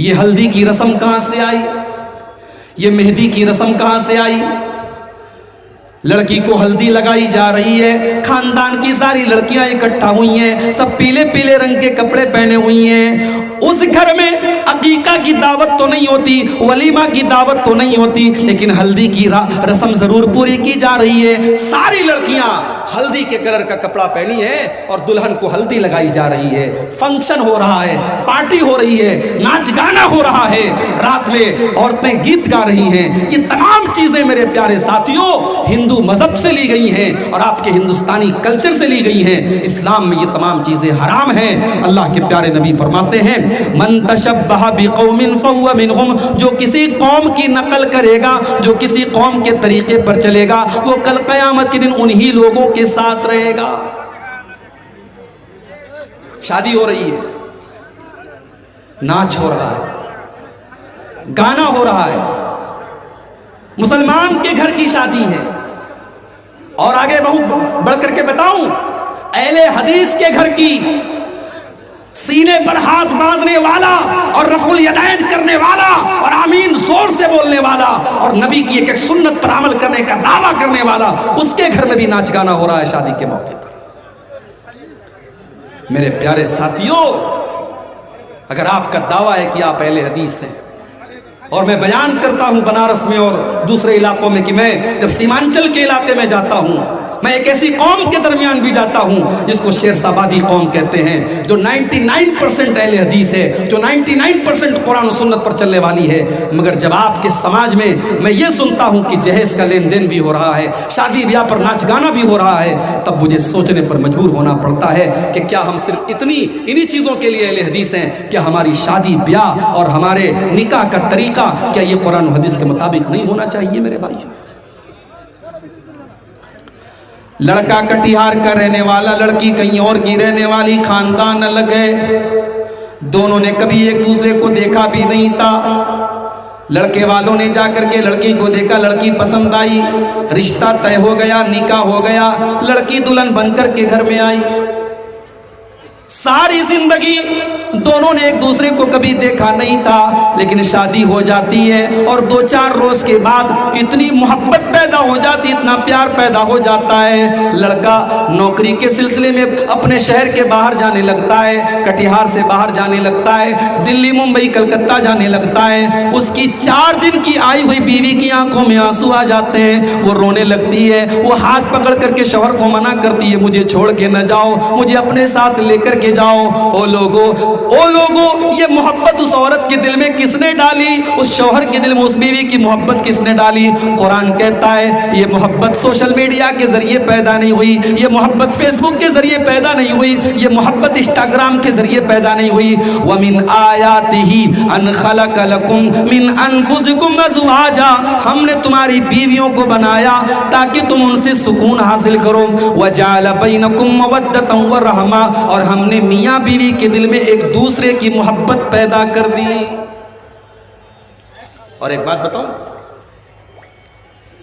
یہ ہلدی کی رسم کہاں سے آئی؟ یہ مہندی کی رسم کہاں سے آئی؟ لڑکی کو ہلدی لگائی جا رہی ہے، خاندان کی ساری لڑکیاں اکٹھا ہوئی ہیں، سب پیلے پیلے رنگ کے کپڑے پہنے ہوئی ہیں۔ اس گھر میں عقیقہ کی دعوت تو نہیں ہوتی، ولیمہ کی دعوت تو نہیں ہوتی، لیکن ہلدی کی رسم ضرور پوری کی جا رہی ہے۔ ساری لڑکیاں ہلدی کے کلر کا کپڑا پہنی ہے اور دلہن کو ہلدی لگائی جا رہی ہے، فنکشن ہو رہا ہے، پارٹی ہو رہی ہے، ناچ گانا ہو رہا ہے، رات میں عورتیں گیت گا رہی ہیں۔ یہ تمام چیزیں میرے پیارے ساتھیوں ہندو مذہب سے لی گئی ہیں اور آپ کے ہندوستانی کلچر سے لی گئی ہیں۔ اسلام میں یہ تمام چیزیں حرام ہیں۔ اللہ کے پیارے نبی فرماتے ہیں من تشبہ بقوم فہو منہم، جو کسی قوم کی نقل کرے گا، جو کسی قوم کے طریقے پر چلے گا، وہ کل قیامت کے دن انہی لوگوں کے ساتھ رہے گا۔ شادی ہو رہی ہے، ناچ ہو رہا ہے، گانا ہو رہا ہے، مسلمان کے گھر کی شادی ہے، اور آگے بہت بڑھ کر کے بتاؤں اہل حدیث کے گھر کی، سینے پر ہاتھ باندھنے والا اور رفع الیدین کرنے والا اور آمین زور سے بولنے والا اور نبی کی ایک سنت پر عمل کرنے کا دعویٰ کرنے والا، اس کے گھر میں بھی ناچ گانا ہو رہا ہے شادی کے موقع پر۔ میرے پیارے ساتھیوں، اگر آپ کا دعویٰ ہے کہ آپ اہل حدیث ہیں، اور میں بیان کرتا ہوں بنارس میں اور دوسرے علاقوں میں کہ میں جب سیمانچل کے علاقے میں جاتا ہوں، میں ایک ایسی قوم کے درمیان بھی جاتا ہوں جس کو شیر سابادی قوم کہتے ہیں، جو 99% اہل حدیث ہے، جو 99% قرآن و سنت پر چلنے والی ہے، مگر جب آپ کے سماج میں میں یہ سنتا ہوں کہ جہیز کا لین دین بھی ہو رہا ہے، شادی بیاہ پر ناچ گانا بھی ہو رہا ہے، تب مجھے سوچنے پر مجبور ہونا پڑتا ہے کہ کیا ہم صرف انہی چیزوں کے لیے اہل حدیث ہیں؟ کیا ہماری شادی بیاہ اور ہمارے نکاح کا طریقہ کیا یہ قرآن و حدیث کے مطابق نہیں ہونا چاہیے؟ میرے بھائیو، لڑکا کٹیہار کا رہنے والا، لڑکی کہیں اور کی رہنے والی، خاندان الگ ہے، دونوں نے کبھی ایک دوسرے کو دیکھا بھی نہیں تھا۔ لڑکے والوں نے جا کر کے لڑکی کو دیکھا، لڑکی پسند آئی، رشتہ طے ہو گیا، نکاح ہو گیا، لڑکی دلہن بن کر کے گھر میں آئی۔ ساری زندگی دونوں نے ایک دوسرے کو کبھی دیکھا نہیں تھا، لیکن شادی ہو جاتی ہے اور 2-4 روز کے بعد اتنی محبت پیدا ہو جاتی، اتنا پیار پیدا ہو جاتا ہے، لڑکا نوکری کے سلسلے میں اپنے شہر کے باہر جانے لگتا ہے، کٹیہار سے باہر جانے لگتا ہے، دلی ممبئی کلکتہ جانے لگتا ہے۔ اس کی 4 دن کی آئی ہوئی بیوی کی آنکھوں میں آنسو آ جاتے ہیں، وہ رونے لگتی ہے، وہ ہاتھ پکڑ کر کے شوہر کو منع کرتی ہے، مجھے چھوڑ کے نہ جاؤ، مجھے اپنے ساتھ لے کر کے جاؤ۔ او لوگو، یہ محبت اس عورت کے دل میں کس نے ڈالی؟ اس شوہر کے دل میں اس بیوی کی محبت کس نے ڈالی؟ قرآن کہتا ہے یہ محبت سوشل میڈیا کے ذریعے پیدا نہیں ہوئی، یہ محبت فیس بک کے ذریعے پیدا نہیں ہوئی، یہ محبت انسٹاگرام کے ذریعے پیدا نہیں ہوئی۔ وَمِنْ آيَاتِهِ أَنْ خَلَقَ لَكُمْ مِنْ أَنفُسِكُمْ أَزْوَاجًا، ہم نے تمہاری بیویوں کو بنایا تاکہ تم ان سے سکون حاصل کرو۔ وَجَعَلَ بَيْنَكُمْ مَوَدَّةً وَرَحْمَةً، اور ہم نے میاں بیوی کے دل میں ایک دوسرے کی محبت پیدا کر دی۔ اور ایک بات بتاؤں،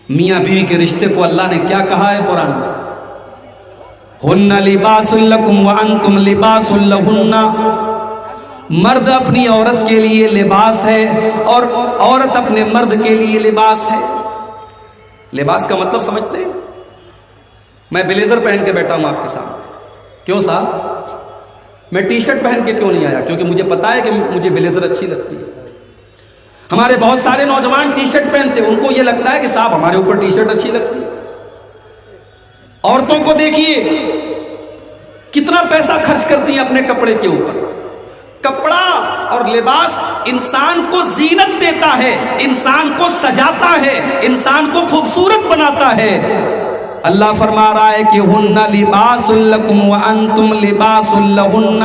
میاں بیوی کے رشتے کو اللہ نے کیا کہا ہے قرآن میں؟ ہن لباس لکم وانتم لباس لہن، مرد اپنی عورت کے لیے لباس ہے اور عورت اپنے مرد کے لیے لباس ہے۔ لباس کا مطلب سمجھتے ہیں؟ میں بلیزر پہن کے بیٹھا ہوں آپ کے سامنے، کیوں صاحب؟ میں ٹی شرٹ پہن کے کیوں نہیں آیا؟ کیونکہ مجھے پتا ہے کہ مجھے بلیزر اچھی لگتی ہے۔ ہمارے بہت سارے نوجوان ٹی شرٹ پہنتے ہیں، ان کو یہ لگتا ہے کہ صاحب ہمارے اوپر ٹی شرٹ اچھی لگتی ہے۔ عورتوں کو دیکھیے کتنا پیسہ خرچ کرتی ہیں اپنے کپڑے کے اوپر۔ کپڑا اور لباس انسان کو زینت دیتا ہے، انسان کو سجاتا ہے، انسان کو خوبصورت بناتا ہے۔ اللہ فرما رہا ہے کہ ہن لباس لکم وانتم لباس لہن،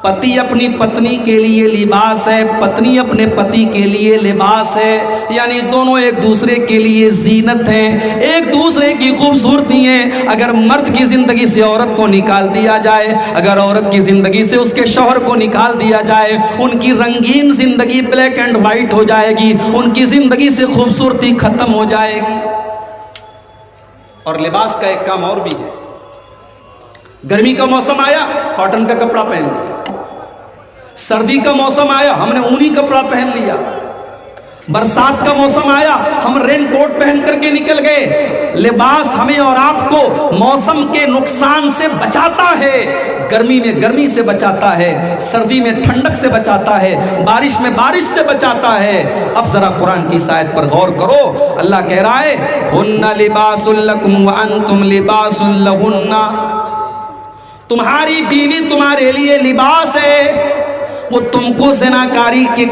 پتی اپنی پتنی کے لیے لباس ہے، پتنی اپنے پتی کے لیے لباس ہے، یعنی دونوں ایک دوسرے کے لیے زینت ہیں، ایک دوسرے کی خوبصورتی ہیں۔ اگر مرد کی زندگی سے عورت کو نکال دیا جائے، اگر عورت کی زندگی سے اس کے شوہر کو نکال دیا جائے، ان کی رنگین زندگی بلیک اینڈ وائٹ ہو جائے گی، ان کی زندگی سے خوبصورتی ختم ہو جائے گی۔ اور لباس کا ایک کام اور بھی ہے، گرمی کا موسم آیا، کاٹن کا کپڑا پہن لیا، سردی کا موسم آیا ہم نے اونی کپڑا پہن لیا، برسات کا موسم آیا ہم رین کوٹ پہن کر کے نکل گئے۔ لباس ہمیں اور آپ کو موسم کے نقصان سے بچاتا ہے، گرمی میں گرمی سے بچاتا ہے، سردی میں ٹھنڈک سے بچاتا ہے، بارش میں بارش سے بچاتا ہے۔ اب ذرا قرآن کی اس آیت پر غور کرو، اللہ کہہ رہا ہے ہن لباس لکم وانتم لباس لہن، تمہاری بیوی تمہارے لیے لباس ہے، وہ تم کو زناکاری کے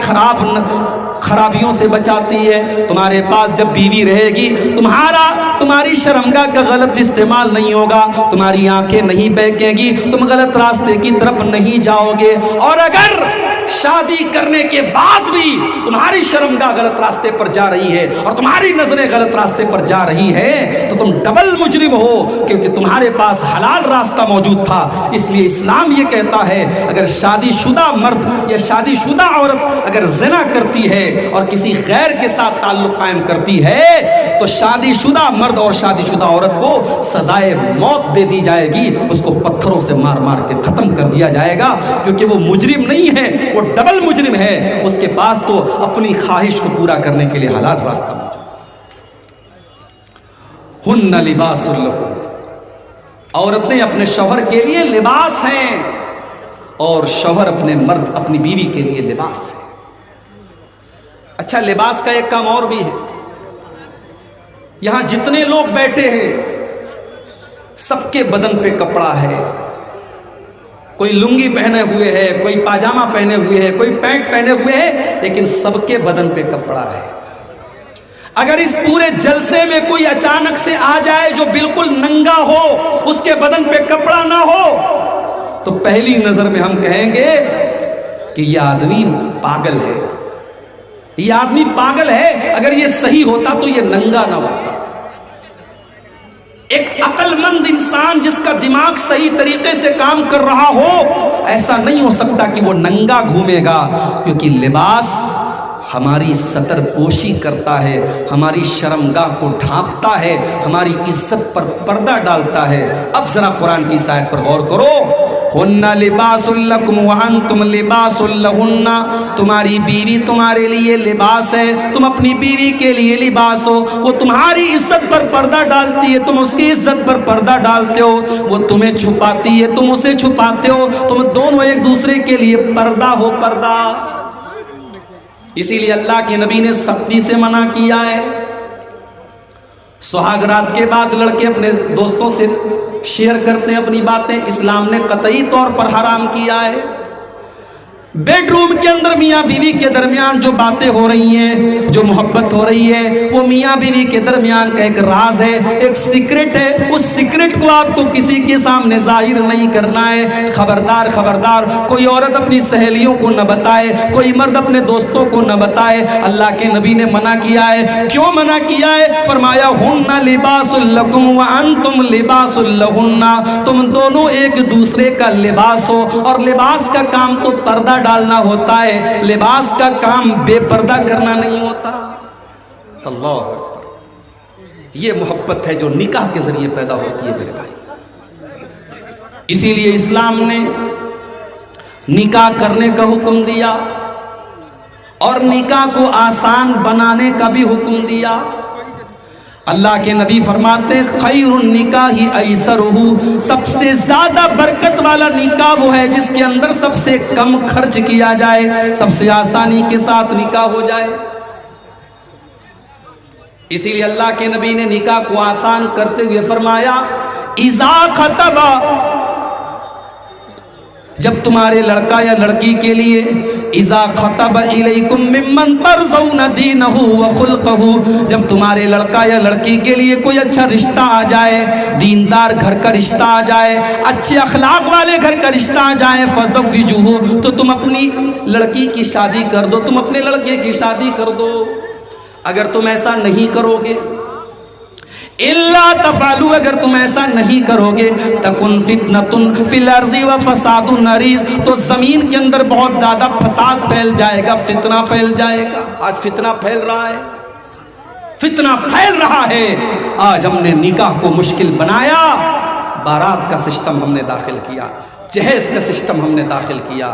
خرابیوں سے بچاتی ہے۔ تمہارے پاس جب بیوی رہے گی تمہاری شرمگاہ کا غلط استعمال نہیں ہوگا، تمہاری آنکھیں نہیں بہکیں گی، تم غلط راستے کی طرف نہیں جاؤ گے۔ اور اگر شادی کرنے کے بعد بھی تمہاری شرمگاہ غلط راستے پر جا رہی ہے اور تمہاری نظریں غلط راستے پر جا رہی ہے تو تم ڈبل مجرم ہو، کیونکہ تمہارے پاس حلال راستہ موجود تھا۔ اس لیے اسلام یہ کہتا ہے اگر شادی شدہ مرد یا شادی شدہ عورت اگر زنا کرتی ہے اور کسی غیر کے ساتھ تعلق قائم کرتی ہے تو شادی شدہ مرد اور شادی شدہ عورت کو سزائے موت دے دی جائے گی، اس کو پتھروں سے مار مار کے ختم کر دیا جائے گا، کیونکہ وہ مجرم نہیں ہے، وہ ڈبل مجرم ہے، اس کے پاس تو اپنی خواہش کو پورا کرنے کے لیے حلال راستہ موجود ہے۔ ہن لباس لکم، عورتیں اپنے شوہر کے لیے لباس ہیں اور شوہر اپنی بیوی کے لیے لباس ہے۔ اچھا، لباس کا ایک کام اور بھی ہے، یہاں جتنے لوگ بیٹھے ہیں سب کے بدن پہ کپڑا ہے، کوئی لنگی پہنے ہوئے ہے، کوئی پاجامہ پہنے ہوئے ہے، کوئی پینٹ پہنے ہوئے ہے، لیکن سب کے بدن پہ کپڑا ہے۔ اگر اس پورے جلسے میں کوئی اچانک سے آ جائے جو بالکل ننگا ہو، اس کے بدن پہ کپڑا نہ ہو، تو پہلی نظر میں ہم کہیں گے کہ یہ آدمی پاگل ہے، یہ آدمی پاگل ہے۔ اگر یہ صحیح ہوتا تو یہ ننگا نہ ہوتا۔ ایک عقل مند انسان جس کا دماغ صحیح طریقے سے کام کر رہا ہو، ایسا نہیں ہو سکتا کہ وہ ننگا گھومے گا، کیونکہ لباس ہماری ستر پوشی کرتا ہے، ہماری شرمگاہ کو ڈھانپتا ہے، ہماری عزت پر پردہ ڈالتا ہے۔ اب ذرا قرآن کی اس آیت پر غور کرو، ہن لباس لکم وانتم لباس لہن، تمہاری بیوی تمہارے لیے لباس ہے، تم اپنی بیوی کے لیے لباس ہو، وہ تمہاری عزت پر پردہ ڈالتی ہے، تم اس کی عزت پر پردہ ڈالتے ہو، وہ تمہیں چھپاتی ہے، تم اسے چھپاتے ہو، تم دونوں ایک دوسرے کے لیے پردہ ہو، پردہ۔ اسی لیے اللہ کے نبی نے سختی سے منع کیا ہے۔ سہاگ رات کے بعد لڑکے اپنے دوستوں سے شیئر کرتے ہیں اپنی باتیں، اسلام نے قطعی طور پر حرام کیا ہے۔ بیڈ روم کے اندر میاں بیوی کے درمیان جو باتیں ہو رہی ہیں، جو محبت ہو رہی ہے، وہ میاں بیوی کے درمیان کا ایک راز ہے، ایک سیکرٹ ہے۔ اس سیکرٹ کو آپ کو کسی کے سامنے ظاہر نہیں کرنا ہے۔ خبردار خبردار، کوئی عورت اپنی سہیلیوں کو نہ بتائے، کوئی مرد اپنے دوستوں کو نہ بتائے۔ اللہ کے نبی نے منع کیا ہے۔ کیوں منع کیا ہے؟ فرمایا ہن لباس لکم وانتم لباس لہن، تم دونوں ایک دوسرے کا لباس ہو، اور لباس کا کام تو پردہ ڈالنا ہوتا ہے، لباس کا کام بے پردہ کرنا نہیں ہوتا۔ اللہ اکبر، یہ محبت ہے جو نکاح کے ذریعے پیدا ہوتی ہے میرے بھائی۔ اسی لیے اسلام نے نکاح کرنے کا حکم دیا اور نکاح کو آسان بنانے کا بھی حکم دیا۔ اللہ کے نبی فرماتے ہیں خیر النکاح ایسرہ، سب سے زیادہ برکت والا نکاح وہ ہے جس کے اندر سب سے کم خرچ کیا جائے، سب سے آسانی کے ساتھ نکاح ہو جائے۔ اسی لیے اللہ کے نبی نے نکاح کو آسان کرتے ہوئے فرمایا اذا خطب، جب تمہارے لڑکا یا لڑکی کے لیے اذا خطب الیکم ممن ترضون دینہ وخلقہ، جب تمہارے لڑکا یا لڑکی کے لیے کوئی اچھا رشتہ آ جائے، دیندار گھر کا رشتہ آ جائے، اچھے اخلاق والے گھر کا رشتہ آ جائے، فزوجوہ، تو تم اپنی لڑکی کی شادی کر دو، تم اپنے لڑکے کی شادی کر دو۔ اگر تم ایسا نہیں کرو گے، الا تفعلوا، اگر تم ایسا نہیں کرو گے، تکن فتنۃ فی الارض وفساد عریض، تو زمین کے اندر بہت زیادہ فساد پھیل جائے گا، فتنہ پھیل جائے گا۔ آج فتنہ پھیل رہا ہے، فتنہ پھیل رہا ہے۔ آج ہم نے نکاح کو مشکل بنایا، بارات کا سسٹم ہم نے داخل کیا، جہیز کا سسٹم ہم نے داخل کیا،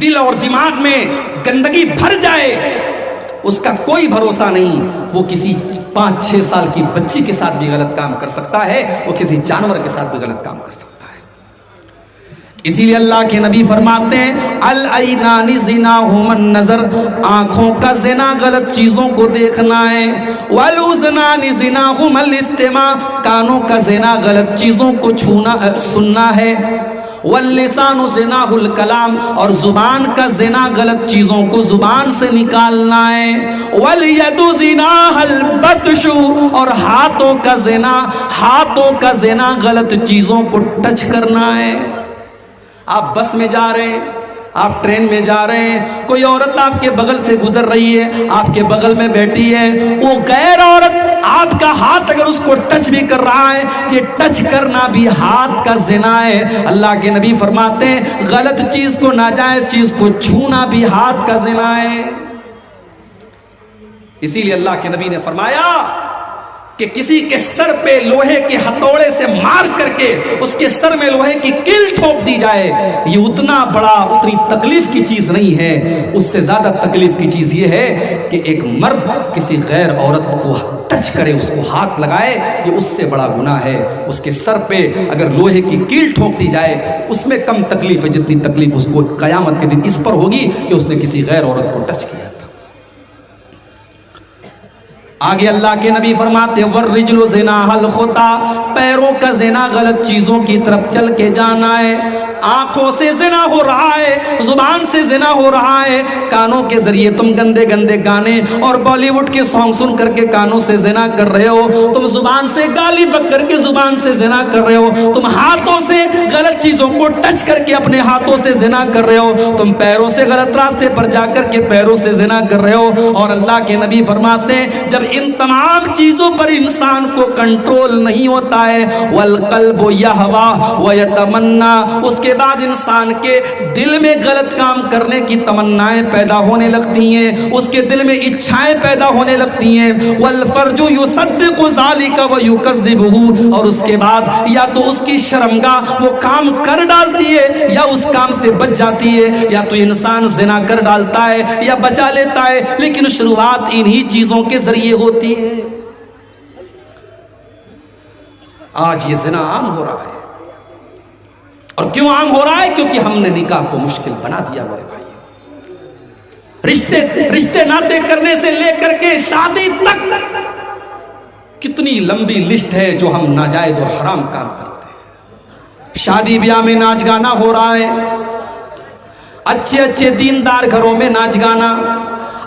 دل اور دماغ میں گندگی بھر جائے اس کا کوئی بھروسہ نہیں. وہ کسی 5-6 سال کی بچی کے ساتھ بھی غلط کام کر سکتا ہے, وہ کسی جانور کے ساتھ بھی غلط کام کر سکتا ہے. اسی لیے اللہ کے نبی فرماتے ہیں العینان زناہما النظر, آنکھوں کا زنا غلط چیزوں کو دیکھنا ہے. والاذنان زناہما الاستماع, کانوں کا زنا غلط چیزوں کو سننا ہے. واللسان زناہ الکلام, اور زبان کا زنا غلط چیزوں کو زبان سے نکالنا ہے. والید زناہ البطش, اور ہاتھوں کا زنا غلط چیزوں کو ٹچ کرنا ہے. آپ بس میں جا رہے ہیں, آپ ٹرین میں جا رہے ہیں, کوئی عورت آپ کے بغل سے گزر رہی ہے, آپ کے بغل میں بیٹھی ہے, وہ غیر عورت آپ کا ہاتھ اگر اس کو ٹچ بھی کر رہا ہے, یہ ٹچ کرنا بھی ہاتھ کا زنا ہے. اللہ کے نبی فرماتے ہیں غلط چیز کو, ناجائز چیز کو چھونا بھی ہاتھ کا زنا ہے. اسی لیے اللہ کے نبی نے فرمایا کہ کسی کے سر پہ لوہے کے ہتھوڑے سے مار کر کے اس کے سر میں لوہے کی کیل ٹھوک دی جائے, یہ اتنی تکلیف کی چیز نہیں ہے. اس سے زیادہ تکلیف کی چیز یہ ہے کہ ایک مرد کسی غیر عورت کو ٹچ کرے, اس کو ہاتھ لگائے, یہ اس سے بڑا گناہ ہے. اس کے سر پہ اگر لوہے کی کیل ٹھوک دی جائے اس میں کم تکلیف ہے جتنی تکلیف اس کو قیامت کے دن اس پر ہوگی کہ اس نے کسی غیر عورت کو ٹچ کیا تھا. آگے اللہ کے نبی فرماتے ہیں والرجل زناہ الخطا, پیروں کا زنا غلط چیزوں کی طرف چل کے جانا ہے. آنکھوں سے زنا ہو رہا ہے, زبان سے زنا ہو رہا ہے, کانوں کے ذریعے تم گندے گندے گانے اور بالی ووڈ کے سانگ سن کر کے کانوں سے زنا کر رہے ہو, تم زبان سے گالی بک کر کے زبان سے زنا کر رہے ہو, تم ہاتھوں سے غلط چیزوں کو ٹچ کر کے اپنے ہاتھوں سے زنا کر رہے ہو, تم پیروں سے غلط راستے پر جا کر کے پیروں سے زنا کر رہے ہو. اور اللہ کے نبی فرماتے ہیں جب ان تمام چیزوں پر انسان کو کنٹرول نہیں ہوتا ہے, والقلب یہوا ویتمنا, اس کے بعد انسان کے دل میں غلط کام کرنے کی تمنائیں پیدا ہونے لگتی ہیں, اس کے دل میں اچھائیں پیدا ہونے لگتی ہیں. والفرج یصدق ذلک ویکذبہ, اور اس کے بعد یا تو اس کی شرمگاہ وہ کام کر ڈالتی ہے یا اس کام سے بچ جاتی ہے, یا تو انسان زنا کر ڈالتا ہے یا بچا لیتا ہے, لیکن شروعات انہی چیزوں کے ذریعے ہوتی ہے. آج یہ زنا عام ہو رہا ہے, اور کیوں عام ہو رہا ہے؟ کیونکہ ہم نے نکاح کو مشکل بنا دیا میرے بھائیوں. رشتے ناطے کرنے سے لے کر کے شادی تک کتنی لمبی لسٹ ہے جو ہم ناجائز اور حرام کام کرتے ہیں. شادی بیاہ میں ناچ گانا ہو رہا ہے, اچھے اچھے دیندار گھروں میں ناچ گانا.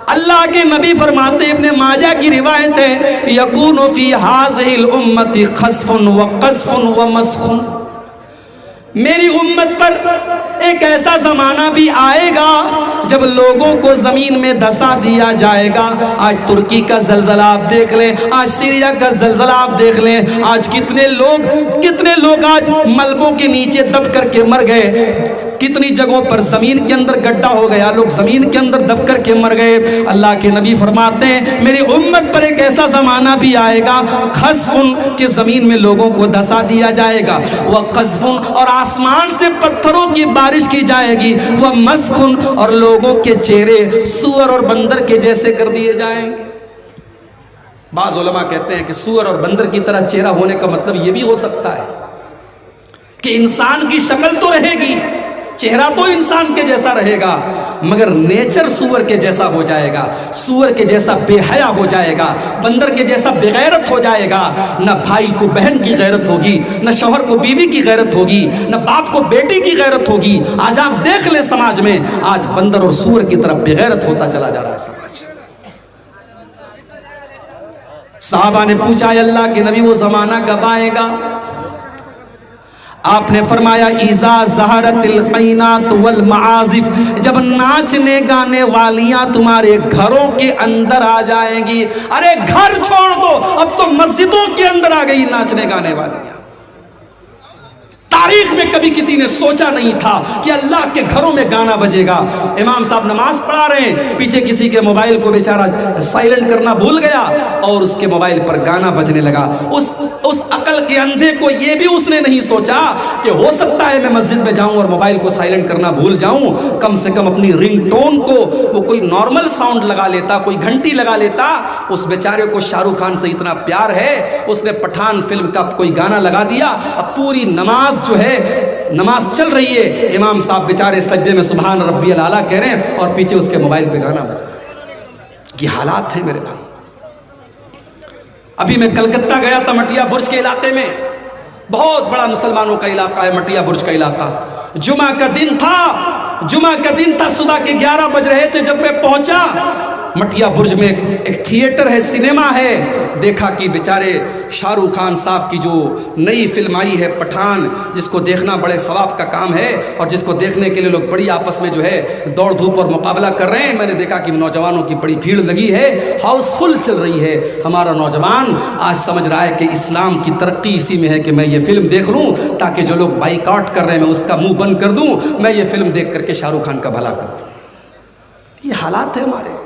اللہ کے نبی فرماتے ابن ماجہ کی روایت ہے یکون فی ہذہ الامت خسف وقذف ومسخ, میری امت پر ایک ایسا زمانہ بھی آئے گا جب لوگوں کو زمین میں دھسا دیا جائے گا. آج ترکی کا زلزلہ آپ دیکھ لیں, آج سیریا کا زلزلہ آپ دیکھ لیں, آج کتنے لوگ آج ملبوں کے نیچے دب کر کے مر گئے, کتنی جگہوں پر زمین کے اندر گڈھا ہو گیا, لوگ زمین کے اندر دب کر کے مر گئے. اللہ کے نبی فرماتے ہیں میری امت پر ایک ایسا زمانہ بھی آئے گا خسفن, کہ زمین میں لوگوں کو دھسا دیا جائے گا, وقذفن, اور آسمان سے پتھروں کی بارش کی جائے گی, ومسخن, اور لوگوں کے چہرے سور اور بندر کے جیسے کر دیے جائیں گے. بعض علماء کہتے ہیں کہ سور اور بندر کی طرح چہرہ ہونے کا مطلب یہ بھی ہو سکتا ہے کہ انسان کی شکل تو رہے گی, چہرہ تو انسان کے جیسا رہے گا, مگر نیچر سور کے جیسا ہو جائے گا, سور کے جیسا بے حیا ہو جائے گا, بندر کے جیسا بے غیرت ہو جائے گا. نہ بھائی کو بہن کی غیرت ہوگی, نہ شوہر کو بیوی کی غیرت ہوگی, نہ باپ کو بیٹی کی غیرت ہوگی. آج آپ دیکھ لیں سماج میں, آج بندر اور سور کی طرف بے غیرت ہوتا چلا جا رہا ہے سماج. صحابہ نے پوچھا اللہ کے نبی وہ زمانہ کب آئے گا؟ آپ نے فرمایا اذا ظہرت القینات والمعازف, جب ناچنے گانے والیاں تمہارے گھروں کے اندر آ جائیں گی. ارے گھر چھوڑ دو, اب تو مسجدوں کے اندر آ گئی ناچنے گانے والیاں, تاریخ میں کبھی کسی نے سوچا نہیں تھا کہ اللہ کے گھروں میں گانا بجے گا۔ امام صاحب نماز پڑھا رہے ہیں، پیچھے کسی کے موبائل کو بیچارہ سائلنٹ کرنا بھول گیا اور اس کے موبائل پر گانا بجنے لگا۔ اس عقل کے اندھے کو یہ بھی اس نے نہیں سوچا کہ ہو سکتا ہے میں مسجد میں جاؤں اور موبائل کو سائلنٹ کرنا بھول جاؤں، کم سے کم اپنی رنگ ٹون کو وہ کوئی نارمل ساؤنڈ لگا لیتا، کوئی گھنٹی لگا لیتا۔ اس بیچارے کو شاہ رخ خان سے اتنا پیار ہے، اس نے پٹھان فلم کا کوئی گانا لگا دیا۔ اب پوری نماز جو ہے، نماز چل رہی ہے، امام صاحب بیچارے سجدے میں سبحان ربی الاعلیٰ کہہ رہے ہیں اور پیچھے اس کے موبائل پہ گانا بجا۔ یہ حالات ہیں میرے بھائی۔ ابھی میں کلکتہ گیا تھا، مٹیا برج کے علاقے میں، بہت بڑا مسلمانوں کا علاقہ ہے مٹیا برج کا علاقہ۔ جمعہ کا دن تھا، صبح کے 11 بج رہے تھے جب میں پہنچا۔ مٹیا برج میں ایک تھیٹر ہے، سینما ہے۔ دیکھا کہ بیچارے شاہ رخ خان صاحب کی جو نئی فلم آئی ہے پٹھان، جس کو دیکھنا بڑے ثواب کا کام ہے اور جس کو دیکھنے کے لیے لوگ بڑی آپس میں جو ہے دوڑ دھوپ اور مقابلہ کر رہے ہیں۔ میں نے دیکھا کہ نوجوانوں کی بڑی بھیڑ لگی ہے، ہاؤس فل چل رہی ہے۔ ہمارا نوجوان آج سمجھ رہا ہے کہ اسلام کی ترقی اسی میں ہے کہ میں یہ فلم دیکھ لوں تاکہ جو لوگ بائیکاٹ کر رہے ہیں میں اس کا منہ بند کر دوں، میں یہ فلم دیکھ کر کے شاہ رخ خان کا بھلا کر دوں۔ یہ حالات ہے ہمارے۔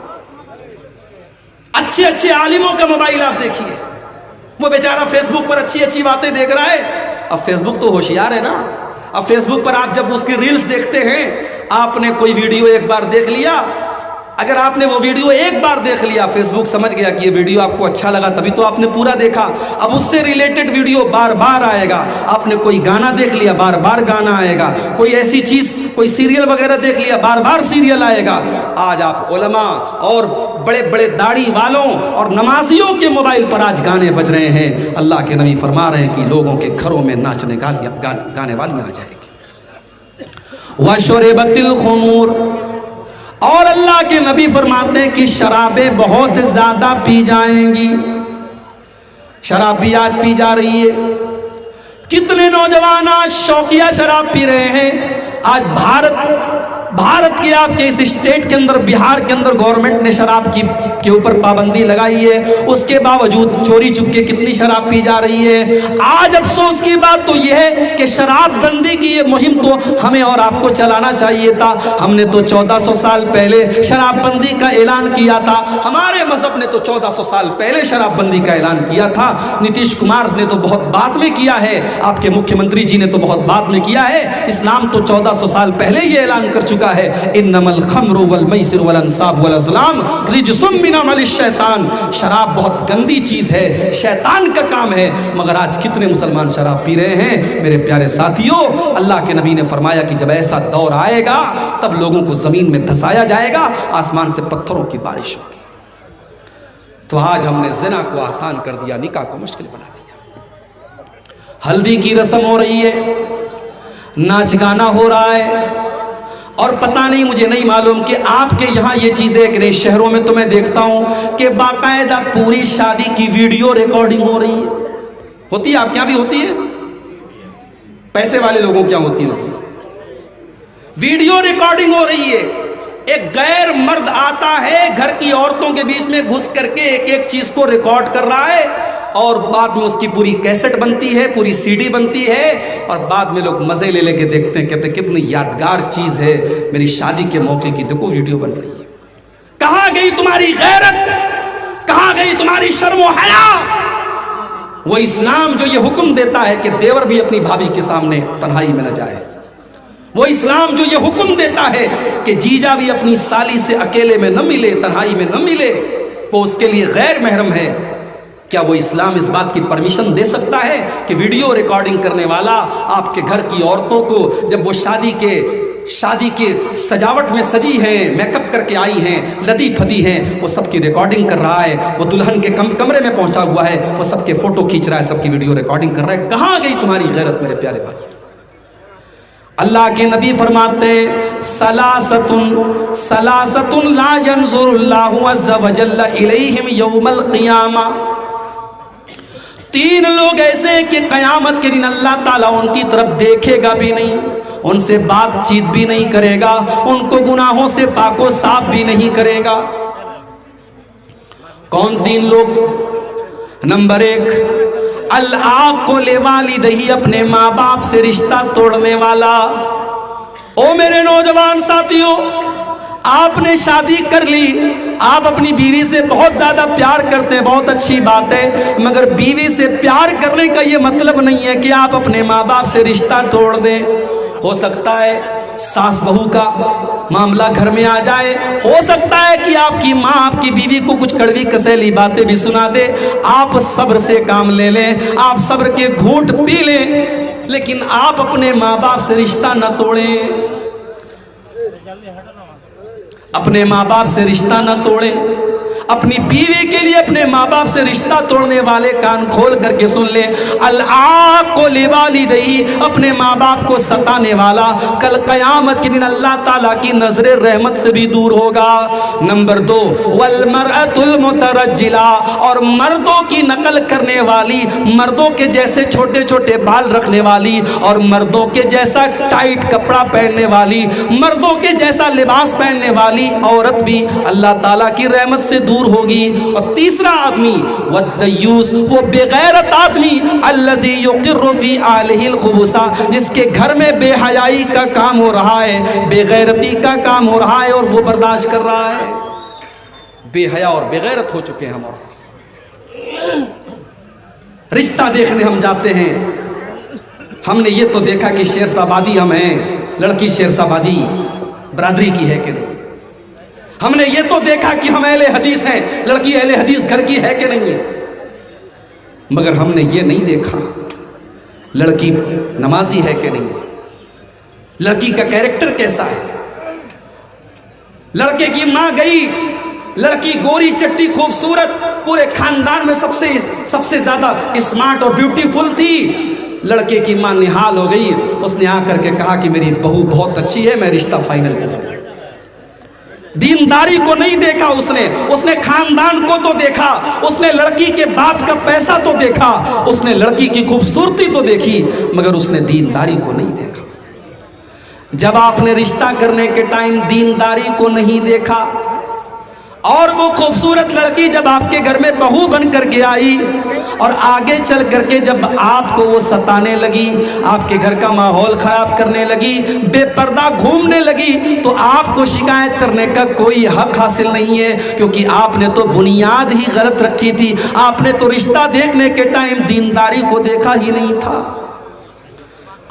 اچھے اچھے عالموں کا موبائل آپ دیکھیے، وہ بیچارہ فیس بک پر اچھی اچھی باتیں دیکھ رہا ہے۔ اب فیس بک تو ہوشیار ہے نا، اب فیس بک پر آپ جب اس کی ریلز دیکھتے ہیں، آپ نے کوئی ویڈیو ایک بار دیکھ لیا، اگر آپ نے وہ ویڈیو ایک بار دیکھ لیا، فیس بک سمجھ گیا کہ یہ ویڈیو آپ کو اچھا لگا تبھی تو آپ نے پورا دیکھا۔ اب اس سے ریلیٹڈ ویڈیو بار بار آئے گا۔ آپ نے کوئی گانا دیکھ لیا، بار بار گانا آئے گا۔ کوئی ایسی چیز، کوئی سیریل وغیرہ دیکھ لیا، بار بار سیریل آئے گا۔ آج آپ علماء اور بڑے بڑے داڑھی والوں اور نمازیوں کے موبائل پر آج گانے بج رہے ہیں۔ اللہ کے نبی فرما رہے ہیں کہ لوگوں کے گھروں میں ناچنے گانے والیاں آ جائے گی۔ وَشُرِبَتِ الْخُمُورُ، اور اللہ کے نبی فرماتے ہیں کہ شرابیں بہت زیادہ پی جائیں گی۔ شراب بھی آج پی جا رہی ہے۔ کتنے نوجوان آج شوقیہ شراب پی رہے ہیں۔ آج بھارت کے آپ کے اس اسٹیٹ کے اندر، بہار کے اندر گورنمنٹ نے شراب کے اوپر پابندی لگائی ہے، اس کے باوجود چوری چپکے کتنی شراب پی جا رہی ہے۔ آج افسوس کی بات تو یہ ہے کہ شراب بندی کی یہ مہم تو ہمیں اور آپ کو چلانا چاہیے تھا۔ ہم نے تو 1400 سال پہلے شراب بندی کا اعلان کیا تھا، ہمارے مذہب نے تو 1400 سال پہلے شراب بندی کا اعلان کیا تھا۔ نتیش کمار نے تو بہت بعد میں کیا ہے، آپ کے مکھیہ منتری جی نے تو بہت بعد میں کیا ہے۔ اسلام تو 1400 سال پہلے یہ اعلان کر چکا ہے، انما الخمر والمیسر والانصاب والازلام رجس من عمل الشیطان۔ شراب بہت گندی چیز ہے، شیطان کا کام ہے، مگر آج کتنے مسلمان شراب پی رہے ہیں۔ میرے پیارے ساتھیوں، اللہ کے نبی نے فرمایا کہ جب ایسا دور آئے گا تب لوگوں کو زمین میں دھسایا جائے گا، آسمان سے پتھروں کی بارش ہوگی۔ تو آج ہم نے زنا کو آسان کر دیا، نکاح کو مشکل بنا دیا۔ ہلدی کی رسم ہو رہی ہے، ناچ گانا ہو رہا ہے، اور پتہ نہیں، مجھے نہیں معلوم کہ آپ کے یہاں یہ چیزیں ایک نئے شہروں میں تو میں دیکھتا ہوں کہ باقاعدہ پوری شادی کی ویڈیو ریکارڈنگ ہو رہی ہے۔ ہوتی ہے آپ کے یہاں بھی ہوتی ہے؟ پیسے والے لوگوں کیا ہوتی ہوگی؟ ویڈیو ریکارڈنگ ہو رہی ہے، ایک غیر مرد آتا ہے گھر کی عورتوں کے بیچ میں گھس کر کے ایک ایک چیز کو ریکارڈ کر رہا ہے، اور بعد میں اس کی پوری کیسٹ بنتی ہے، پوری سی ڈی بنتی ہے، اور بعد میں لوگ مزے لے کے دیکھتے ہیں، کہتے ہیں کتنی یادگار چیز ہے، میری شادی کے موقع کی دیکھو ویڈیو بن رہی ہے۔ کہاں گئی تمہاری غیرت؟ کہاں گئی تمہاری شرم و حیا؟ وہ اسلام جو یہ حکم دیتا ہے کہ دیور بھی اپنی بھابھی کے سامنے تنہائی میں نہ جائے، وہ اسلام جو یہ حکم دیتا ہے کہ جیجا بھی اپنی سالی سے اکیلے میں نہ ملے، تنہائی میں نہ ملے، وہ اس کے لیے غیر محرم ہے، کیا وہ اسلام اس بات کی پرمیشن دے سکتا ہے کہ ویڈیو ریکارڈنگ کرنے والا آپ کے گھر کی عورتوں کو جب وہ شادی کے سجاوٹ میں سجی ہیں، میک اپ کر کے آئی ہیں، لدی پھدی ہیں، وہ سب کی ریکارڈنگ کر رہا ہے، وہ دلہن کے کمرے میں پہنچا ہوا ہے، وہ سب کے فوٹو کھینچ رہا ہے، سب کی ویڈیو ریکارڈنگ کر رہا ہے؟ کہاں گئی تمہاری غیرت میرے پیارے بھائی؟ اللہ کے نبی فرماتے ہیں سلاست لا ينظر اللہ عز وجل الیہم یوم القیامہ، 3 لوگ ایسے کہ قیامت کے دن اللہ تعالیٰ ان کی طرف دیکھے گا بھی نہیں، ان سے بات چیت بھی نہیں کرے گا، ان کو گناہوں سے پاک و صاف بھی نہیں کرے گا۔ کون 3 لوگ؟ نمبر 1، العاق لوالدیہ، اپنے ماں باپ سے رشتہ توڑنے والا۔ او میرے نوجوان ساتھیوں، آپ نے شادی کر لی، آپ اپنی بیوی سے بہت زیادہ پیار کرتے ہیں، بہت اچھی بات ہے، مگر بیوی سے پیار کرنے کا یہ مطلب نہیں ہے کہ آپ اپنے ماں باپ سے رشتہ توڑ دیں۔ ہو سکتا ہے ساس بہو کا معاملہ گھر میں آ جائے، ہو سکتا ہے کہ آپ کی ماں آپ کی بیوی کو کچھ کڑوی کسیلی باتیں بھی سنا دے، آپ صبر سے کام لے لیں، آپ صبر کے گھونٹ پی لیں، لیکن آپ اپنے ماں باپ سے رشتہ نہ توڑیں، اپنے ماں باپ سے رشتہ نہ توڑیں۔ اپنی بیوی کے لیے اپنے ماں باپ سے رشتہ توڑنے والے کان کھول کر کے سن لیں، العاق لوالدیہ، اپنے ماں باپ کو ستانے والا کل قیامت کے دن اللہ تعالیٰ کی نظر رحمت سے بھی دور ہوگا۔ نمبر 2، والمرأة المترجلہ، اور مردوں کی نقل کرنے والی، مردوں کے جیسے چھوٹے چھوٹے بال رکھنے والی اور مردوں کے جیسا ٹائٹ کپڑا پہننے والی، مردوں کے جیسا لباس پہننے والی عورت بھی اللہ تعالیٰ کی رحمت سے دور ہوگی۔ اور تیسرا آدمی والدیوس، وہ بغیرت آدمی، الذی یقر فی اہلہ الخبث، جس کے گھر میں بے حیائی کا کام ہو رہا ہے، بے غیرتی کا کام ہو رہا ہے اور وہ برداشت کر رہا ہے۔ بے حیا اور بے غیرت ہو چکے ہیں ہم، اور رشتہ دیکھنے ہم جاتے ہیں، ہم نے یہ تو دیکھا کہ شیر آبادی ہم ہیں، لڑکی شیر آبادی برادری کی ہے کہ نہیں، ہم نے یہ تو دیکھا کہ ہم اہل حدیث ہیں، لڑکی اہل حدیث گھر کی ہے کہ نہیں ہے، مگر ہم نے یہ نہیں دیکھا لڑکی نمازی ہے کہ نہیں ہے، لڑکی کا کیریکٹر کیسا ہے۔ لڑکے کی ماں گئی، لڑکی گوری چٹی خوبصورت، پورے خاندان میں سب سے زیادہ اسمارٹ اور بیوٹیفل تھی، لڑکے کی ماں نہال ہو گئی، اس نے آ کر کے کہا کہ میری بہو بہت اچھی ہے، میں رشتہ فائنل کروں۔ دینداری کو نہیں دیکھا اس نے خاندان کو تو دیکھا، اس نے لڑکی کے باپ کا پیسہ تو دیکھا، اس نے لڑکی کی خوبصورتی تو دیکھی، مگر اس نے دینداری کو نہیں دیکھا۔ جب آپ نے رشتہ کرنے کے ٹائم دینداری کو نہیں دیکھا، اور وہ خوبصورت لڑکی جب آپ کے گھر میں بہو بن کر کے آئی اور آگے چل کر کے جب آپ کو وہ ستانے لگی، آپ کے گھر کا ماحول خراب کرنے لگی، بے پردہ گھومنے لگی، تو آپ کو شکایت کرنے کا کوئی حق حاصل نہیں ہے، کیونکہ آپ نے تو بنیاد ہی غلط رکھی تھی، آپ نے تو رشتہ دیکھنے کے ٹائم دینداری کو دیکھا ہی نہیں تھا۔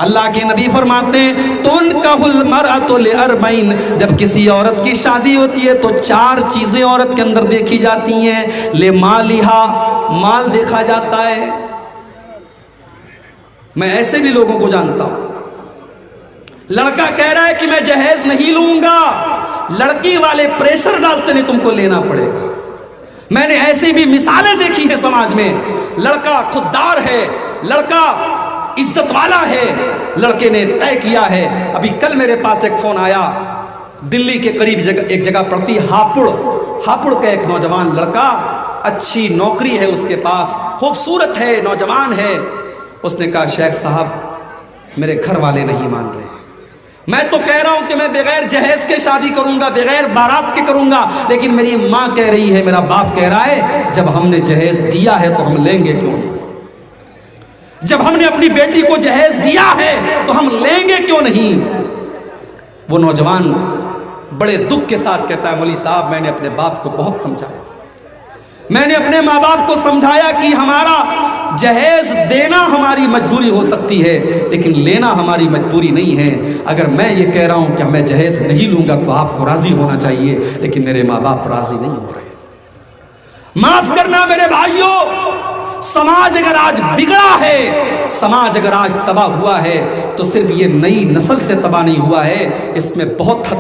اللہ کے نبی فرماتے ہیں تُنْكَحُ الْمَرْأَةُ لِأَرْبَعٍ، جب کسی عورت کی شادی ہوتی ہے تو 4 چیزیں عورت کے اندر دیکھی جاتی ہیں۔ لِمَالِهَا، مال دیکھا جاتا ہے۔ میں ایسے بھی لوگوں کو جانتا ہوں، لڑکا کہہ رہا ہے کہ میں جہیز نہیں لوں گا، لڑکی والے پریشر ڈالتے ہیں تم کو لینا پڑے گا۔ میں نے ایسی بھی مثالیں دیکھی ہیں سماج میں، لڑکا خوددار ہے، لڑکا عزت والا ہے، لڑکے نے طے کیا ہے۔ ابھی کل میرے پاس ایک فون آیا، دلی کے قریب ایک جگہ پڑتی ہاپڑ کا ایک نوجوان لڑکا، اچھی نوکری ہے اس کے پاس، خوبصورت ہے، نوجوان ہے۔ اس نے کہا شیخ صاحب میرے گھر والے نہیں مان رہے، میں تو کہہ رہا ہوں کہ میں بغیر جہیز کے شادی کروں گا، بغیر بارات کے کروں گا، لیکن میری ماں کہہ رہی ہے، میرا باپ کہہ رہا ہے جب ہم نے جہیز دیا ہے تو ہم لیں گے کیوں نہیں، جب ہم نے اپنی بیٹی کو جہیز دیا ہے تو ہم لیں گے کیوں نہیں۔ وہ نوجوان بڑے دکھ کے ساتھ کہتا ہے مولوی صاحب میں نے اپنے باپ کو بہت سمجھایا، میں نے اپنے ماں باپ کو سمجھایا کہ ہمارا جہیز دینا ہماری مجبوری ہو سکتی ہے لیکن لینا ہماری مجبوری نہیں ہے۔ اگر میں یہ کہہ رہا ہوں کہ میں جہیز نہیں لوں گا تو آپ کو راضی ہونا چاہیے، لیکن میرے ماں باپ راضی نہیں ہو رہے۔ معاف کرنا میرے بھائیوں، سماج اگر آج بگڑا ہے، سماج اگر آج تباہ ہوا ہے تو صرف یہ نئی نسل سے تباہ نہیں ہوا ہے، اس میں بہت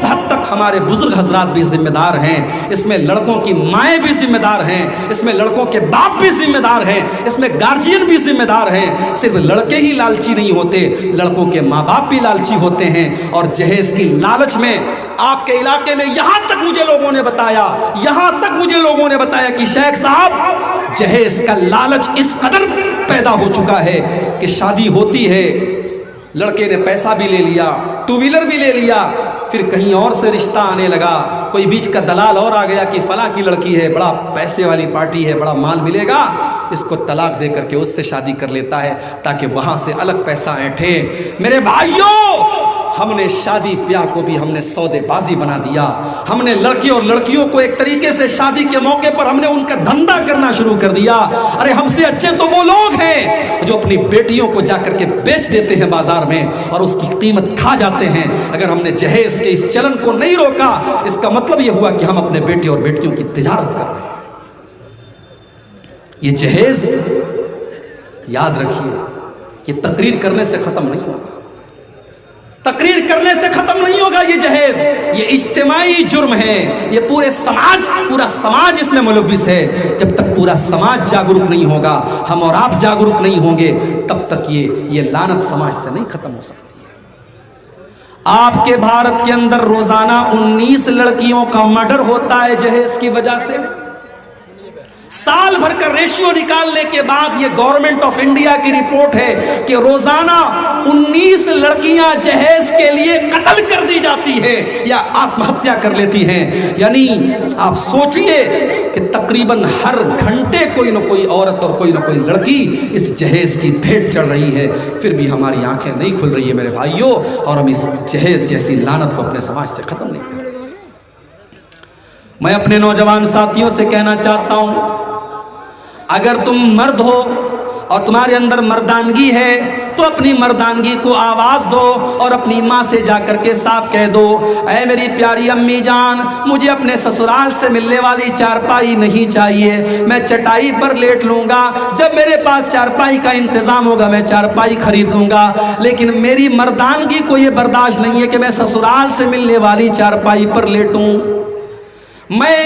حد تک ہمارے بزرگ حضرات بھی ذمہ دار ہیں، اس میں لڑکوں کی مائیں بھی ذمہ دار ہیں، اس میں لڑکوں کے باپ بھی ذمہ دار ہیں، اس میں گارجین بھی ذمہ دار ہیں۔ صرف لڑکے ہی لالچی نہیں ہوتے، لڑکوں کے ماں باپ بھی لالچی ہوتے ہیں، اور جہیز کی لالچ میں آپ کے علاقے میں یہاں تک مجھے لوگوں نے بتایا کہ شیخ صاحب جہیز کا لالچ اس قدر پیدا ہو چکا ہے کہ شادی ہوتی ہے، لڑکے نے پیسہ بھی لے لیا، 2 ویلر بھی لے لیا، پھر کہیں اور سے رشتہ آنے لگا، کوئی بیچ کا دلال اور آ گیا کہ فلاں کی لڑکی ہے، بڑا پیسے والی پارٹی ہے، بڑا مال ملے گا، اس کو طلاق دے کر کے اس سے شادی کر لیتا ہے تاکہ وہاں سے الگ پیسہ اینٹھے۔ میرے بھائیوں، ہم نے شادی بیاہ کو بھی ہم نے سودے بازی بنا دیا۔ ہم نے لڑکی اور لڑکیوں کو ایک طریقے سے شادی کے موقع پر ہم نے ان کا دھندا کرنا شروع کر دیا۔ ارے ہم سے اچھے تو وہ لوگ ہیں جو اپنی بیٹیوں کو جا کر کے بیچ دیتے ہیں بازار میں اور اس کی قیمت کھا جاتے ہیں۔ اگر ہم نے جہیز کے اس چلن کو نہیں روکا، اس کا مطلب یہ ہوا کہ ہم اپنے بیٹے اور بیٹیوں کی تجارت کر رہے ہیں۔ یہ جہیز یاد رکھیے، یہ تقریر کرنے سے ختم نہیں ہوگا، تقریر کرنے سے ختم نہیں ہوگا یہ جہیز۔ یہ اجتماعی جرم ہے، یہ پورا سماج اس میں ملوث ہے۔ جب تک پورا سماج جاگروک نہیں ہوگا، ہم اور آپ جاگروک نہیں ہوں گے، تب تک یہ لعنت سماج سے نہیں ختم ہو سکتی ہے۔ آپ کے بھارت کے اندر روزانہ 19 لڑکیوں کا مرڈر ہوتا ہے جہیز کی وجہ سے۔ سال بھر کا ریشیو نکالنے کے بعد یہ گورنمنٹ آف انڈیا کی رپورٹ ہے کہ روزانہ 19 لڑکیاں جہیز کے لیے قتل کر دی جاتی ہیں یا آتم ہتیا کر لیتی ہیں۔ یعنی آپ سوچئے کہ تقریباً ہر گھنٹے کوئی نہ کوئی عورت اور کوئی نہ کوئی لڑکی اس جہیز کی بھیٹ چڑھ رہی ہے، پھر بھی ہماری آنکھیں نہیں کھل رہی ہے میرے بھائیوں، اور ہم اس جہیز جیسی لعنت کو اپنے سماج سے ختم نہیں کر رہے۔ میں اپنے نوجوان ساتھیوں سے کہنا چاہتا ہوں، اگر تم مرد ہو اور تمہارے اندر مردانگی ہے تو اپنی مردانگی کو آواز دو اور اپنی ماں سے جا کر کے صاف کہہ دو، اے میری پیاری امی جان، مجھے اپنے سسرال سے ملنے والی چارپائی نہیں چاہیے، میں چٹائی پر لیٹ لوں گا، جب میرے پاس چارپائی کا انتظام ہوگا میں چارپائی خرید لوں گا، لیکن میری مردانگی کو یہ برداشت نہیں ہے کہ میں سسرال سے ملنے والی چارپائی پر لیٹوں۔ میں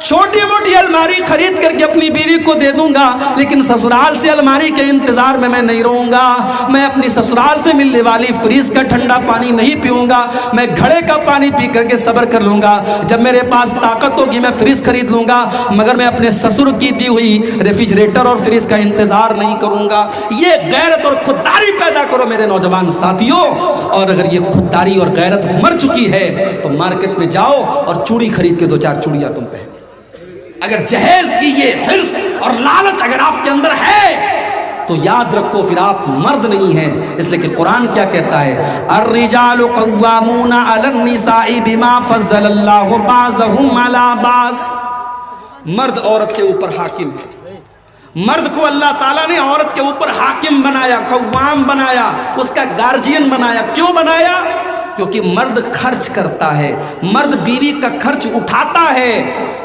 چھوٹی موٹی الماری خرید کر کے اپنی بیوی کو دے دوں گا، لیکن سسرال سے الماری کے انتظار میں نہیں رہوں گا۔ میں اپنی سسرال سے ملنے والی فریز کا ٹھنڈا پانی نہیں پیوں گا، میں گھڑے کا پانی پی کر کے صبر کر لوں گا۔ جب میرے پاس طاقت ہوگی میں فریز خرید لوں گا، مگر میں اپنے سسر کی دی ہوئی ریفریجریٹر اور فریز کا انتظار نہیں کروں گا۔ یہ غیرت اور خودداری پیدا کرو میرے نوجوان ساتھیوں، اور اگر یہ خودداری اور غیرت مر چکی ہے تو مارکیٹ میں جاؤ اور چوڑی خرید کے 2-4 چوڑیاں تم پہنو۔ اگر جہیز کی یہ حرص اور لالچ اگر آپ کے اندر ہے تو یاد رکھو پھر آپ مرد نہیں ہیں، اس لیے کہ قرآن کیا کہتا ہے، الرجال قوامون علی النساء بما فضل اللہ بعضهم علی بعض۔ مرد عورت کے اوپر حاکم ہے، مرد کو اللہ تعالیٰ نے عورت کے اوپر حاکم بنایا، قوام بنایا، اس کا گارجین بنایا۔ کیوں بنایا؟ کیونکہ مرد خرچ کرتا ہے، مرد بیوی کا خرچ اٹھاتا ہے۔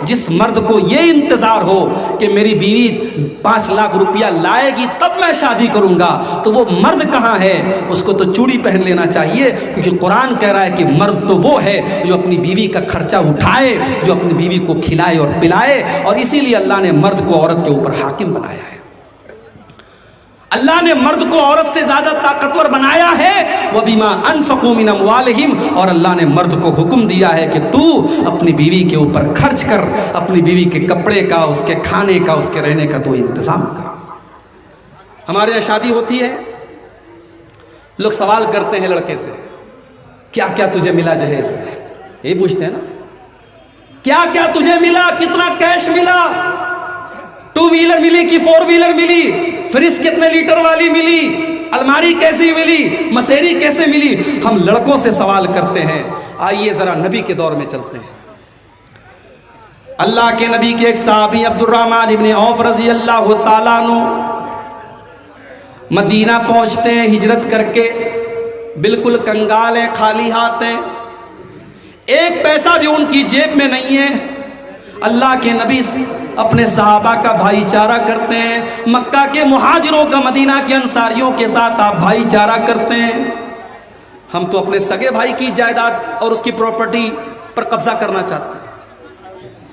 جس مرد کو یہ انتظار ہو کہ میری بیوی 5 لاکھ روپیہ لائے گی تب میں شادی کروں گا، تو وہ مرد کہاں ہے؟ اس کو تو چوڑی پہن لینا چاہیے، کیونکہ قرآن کہہ رہا ہے کہ مرد تو وہ ہے جو اپنی بیوی کا خرچہ اٹھائے، جو اپنی بیوی کو کھلائے اور پلائے، اور اسی لیے اللہ نے مرد کو عورت کے اوپر حاکم بنایا ہے۔ اللہ نے مرد کو عورت سے زیادہ طاقتور بنایا ہے، وَبِمَا أَنفَقُوا مِنْ أَمْوَالِهِمْ، اور اللہ نے مرد کو حکم دیا ہے کہ تو اپنی بیوی کے اوپر خرچ کر، اپنی بیوی کے کپڑے کا، اس کے کھانے کا، اس کے رہنے کا تو انتظام کر۔ ہمارے یہاں شادی ہوتی ہے، لوگ سوال کرتے ہیں لڑکے سے، کیا کیا تجھے ملا جہیز میں؟ یہی پوچھتے ہیں نا، کیا کیا تجھے ملا، کتنا کیش ملا، 2 ویلر ملی کہ 4 ویلر ملی، فریج کتنے لیٹر والی ملی، الماری کیسی ملی، مسیری کیسے ملی؟ ہم لڑکوں سے سوال کرتے ہیں۔ آئیے ذرا نبی کے دور میں چلتے ہیں۔ اللہ کے نبی کے ایک صحابی عبد الرحمن ابن عوف رضی اللہ تعالیٰ عنہ مدینہ پہنچتے ہیں ہجرت کر کے، بالکل کنگال ہیں، خالی ہاتھ ہیں، ایک پیسہ بھی ان کی جیب میں نہیں ہے۔ اللہ کے نبی اپنے صحابہ کا بھائی چارہ کرتے ہیں، مکہ کے مہاجروں کا مدینہ کے انصاریوں کے ساتھ آپ بھائی چارہ کرتے ہیں۔ ہم تو اپنے سگے بھائی کی جائیداد اور اس کی پراپرٹی پر قبضہ کرنا چاہتے ہیں۔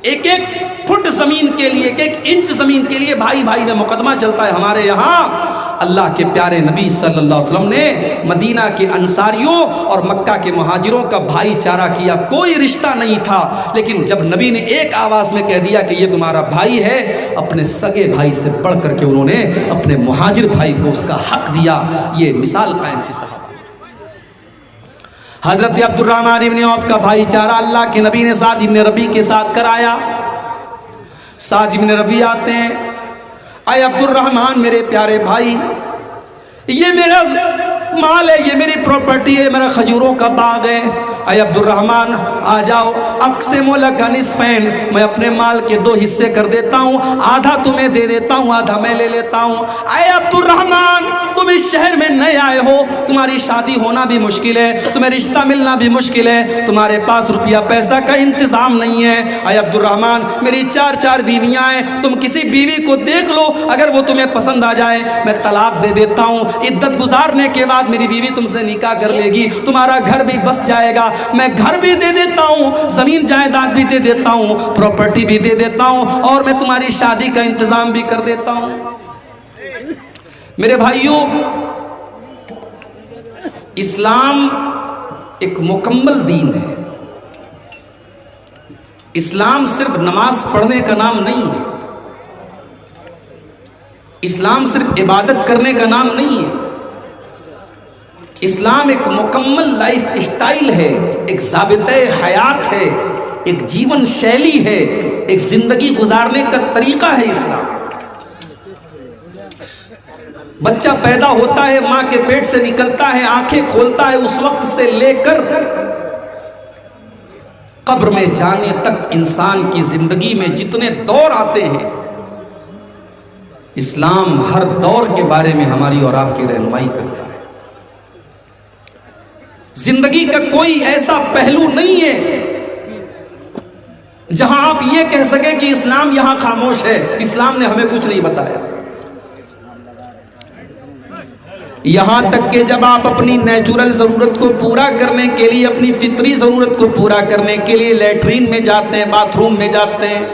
ایک ایک فٹ زمین کے لیے، ایک ایک انچ زمین کے لیے بھائی بھائی میں مقدمہ چلتا ہے ہمارے یہاں۔ اللہ کے پیارے نبی صلی اللہ علیہ وسلم نے مدینہ کے انصاریوں اور مکہ کے مہاجروں کا بھائی چارہ کیا، کوئی رشتہ نہیں تھا، لیکن جب نبی نے ایک آواز میں کہہ دیا کہ یہ تمہارا بھائی ہے، اپنے سگے بھائی سے بڑھ کر کے انہوں نے اپنے مہاجر بھائی کو اس کا حق دیا۔ یہ مثال قائم کی صحابہ۔ حضرت عبد الرحمن ابن عوف کا بھائی چارہ اللہ کے نبی نے سعد ابن ربیع کے ساتھ کرایا. سعد ابن ربیع آتے ہیں, اے عبد الرحمن میرے پیارے بھائی, یہ میرا مال ہے, یہ میری پراپرٹی ہے, میرا کھجوروں کا باغ ہے. اے عبد الرحمن آ جاؤ, اقسم لک نصفین, میں اپنے مال کے 2 حصے کر دیتا ہوں, آدھا تمہیں دے دیتا ہوں, آدھا میں لے لیتا ہوں. اے عبد الرحمن تم اس شہر میں نئے آئے ہو, تمہاری شادی ہونا بھی مشکل ہے, تمہیں رشتہ ملنا بھی مشکل ہے, تمہارے پاس روپیہ پیسہ کا انتظام نہیں ہے. اے عبد الرحمن میری 4 بیویاں ہیں, تم کسی بیوی کو دیکھ لو, اگر وہ تمہیں پسند آ جائے میں طلاق دے دیتا ہوں, عدت گزارنے کے بعد میری بیوی تم سے نکاح کر لے گی, تمہارا گھر بھی بس جائے گا, میں گھر بھی دے دیتا ہوں, زمین جائیداد بھی دے دیتا ہوں, پراپرٹی بھی دے دیتا ہوں, اور میں تمہاری شادی کا انتظام بھی کر دیتا ہوں. میرے بھائیوں, اسلام ایک مکمل دین ہے. اسلام صرف نماز پڑھنے کا نام نہیں ہے, اسلام صرف عبادت کرنے کا نام نہیں ہے. اسلام ایک مکمل لائف اسٹائل ہے, ایک ضابطۂ حیات ہے, ایک جیون شیلی ہے, ایک زندگی گزارنے کا طریقہ ہے اسلام. بچہ پیدا ہوتا ہے, ماں کے پیٹ سے نکلتا ہے, آنکھیں کھولتا ہے, اس وقت سے لے کر قبر میں جانے تک انسان کی زندگی میں جتنے دور آتے ہیں, اسلام ہر دور کے بارے میں ہماری اور آپ کی رہنمائی کرتا ہے. زندگی کا کوئی ایسا پہلو نہیں ہے جہاں آپ یہ کہہ سکیں کہ اسلام یہاں خاموش ہے, اسلام نے ہمیں کچھ نہیں بتایا. یہاں تک کہ جب آپ اپنی نیچرل ضرورت کو پورا کرنے کے لیے, اپنی فطری ضرورت کو پورا کرنے کے لیے لیٹرین میں جاتے ہیں, باتھ روم میں جاتے ہیں,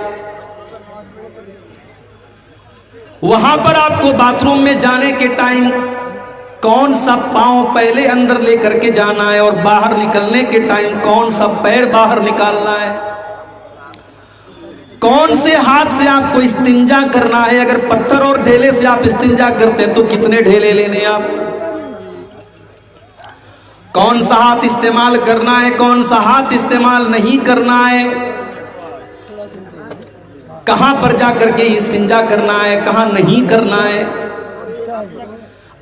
وہاں پر آپ کو باتھ روم میں جانے کے ٹائم کون سا پاؤں پہلے اندر لے کر کے جانا ہے, اور باہر نکلنے کے ٹائم کون سا پیر باہر نکالنا ہے, کون سے ہاتھ سے آپ کو استنجا کرنا ہے. اگر پتھر اور ڈھیلے سے آپ استنجا کرتے ہیں تو کتنے ڈھیلے لینے ہیں آپ کو, کون سا ہاتھ استعمال کرنا ہے, کون سا ہاتھ استعمال نہیں کرنا ہے, کہاں پر جا کر کے استنجا کرنا ہے, کہاں نہیں کرنا ہے.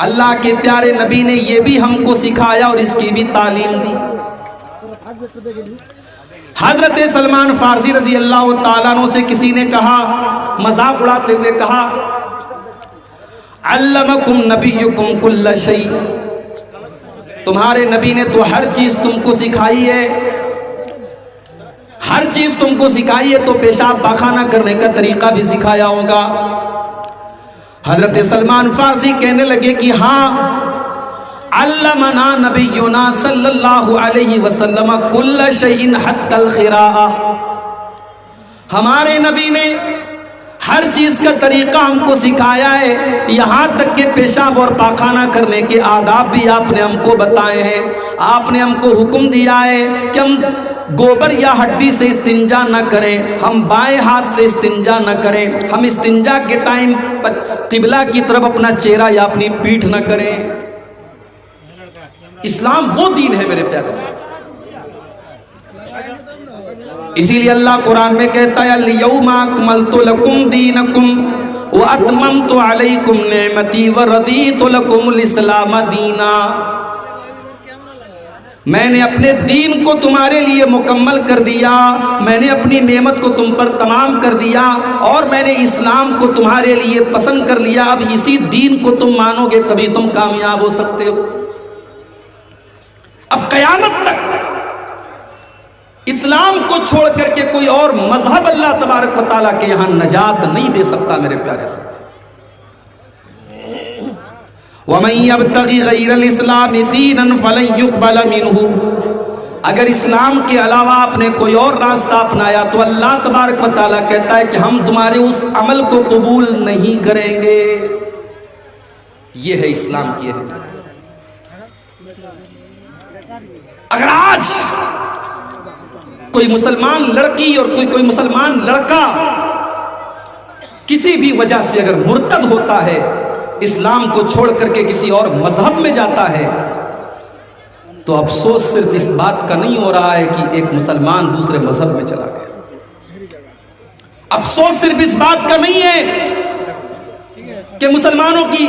اللہ کے پیارے نبی نے یہ بھی ہم کو سکھایا اور اس کی بھی تعلیم دی. حضرت سلمان فارسی رضی اللہ تعالیٰ عنہ سے کسی نے کہا, مذاق اڑاتے ہوئے کہا, علمکم نبیکم کل شیء, تمہارے نبی نے تو ہر چیز تم کو سکھائی ہے, ہر چیز تم کو سکھائی ہے, تو پیشاب پاخانہ کرنے کا طریقہ بھی سکھایا ہوگا. حضرت سلمان فارسی کہنے لگے کہ ہاں, علمنا نبینا صلی اللہ علیہ وسلم کل شیء حتی الخراء, ہمارے نبی نے ہر چیز کا طریقہ ہم کو سکھایا ہے, یہاں تک کہ پیشاب اور پاخانہ کرنے کے آداب بھی آپ نے ہم کو بتائے ہیں. آپ نے ہم کو حکم دیا ہے کہ ہم گوبر یا ہڈی سے استنجا نہ کریں, ہم بائیں ہاتھ سے استنجا نہ کریں, ہم استنجا کے ٹائم قبلہ کی طرف اپنا چہرہ یا اپنی پیٹھ نہ کریں. اسلام وہ دین ہے میرے پیارے ساتھ. اسی لیے اللہ قرآن میں کہتا ہے, الیوم اکملت لکم دینکم واتممت علیکم نعمتی ورضیت لکم الاسلام دینا. میں نے اپنے دین کو تمہارے لیے مکمل کر دیا, میں نے اپنی نعمت کو تم پر تمام کر دیا, اور میں نے اسلام کو تمہارے لیے پسند کر لیا. اب اسی دین کو تم مانو گے تبھی تم کامیاب ہو سکتے ہو. اب قیامت تک اسلام کو چھوڑ کر کے کوئی اور مذہب اللہ تبارک و تعالیٰ کے یہاں نجات نہیں دے سکتا میرے پیارے ساتھی. وَمَن يَبْتَغِ غَيْرَ الْإِسْلَامِ دِينًا فَلَن يُقْبَلَ مِنْهُ, اگر اسلام کے علاوہ آپ نے کوئی اور راستہ اپنایا تو اللہ تبارک و تعالیٰ کہتا ہے کہ ہم تمہارے اس عمل کو قبول نہیں کریں گے. یہ ہے اسلام کی اہمیت. اگر آج کوئی مسلمان لڑکی اور کوئی مسلمان لڑکا کسی بھی وجہ سے اگر مرتد ہوتا ہے, اسلام کو چھوڑ کر کے کسی اور مذہب میں جاتا ہے, تو افسوس صرف اس بات کا نہیں ہو رہا ہے کہ ایک مسلمان دوسرے مذہب میں چلا گیا، افسوس صرف اس بات کا نہیں ہے کہ مسلمانوں کی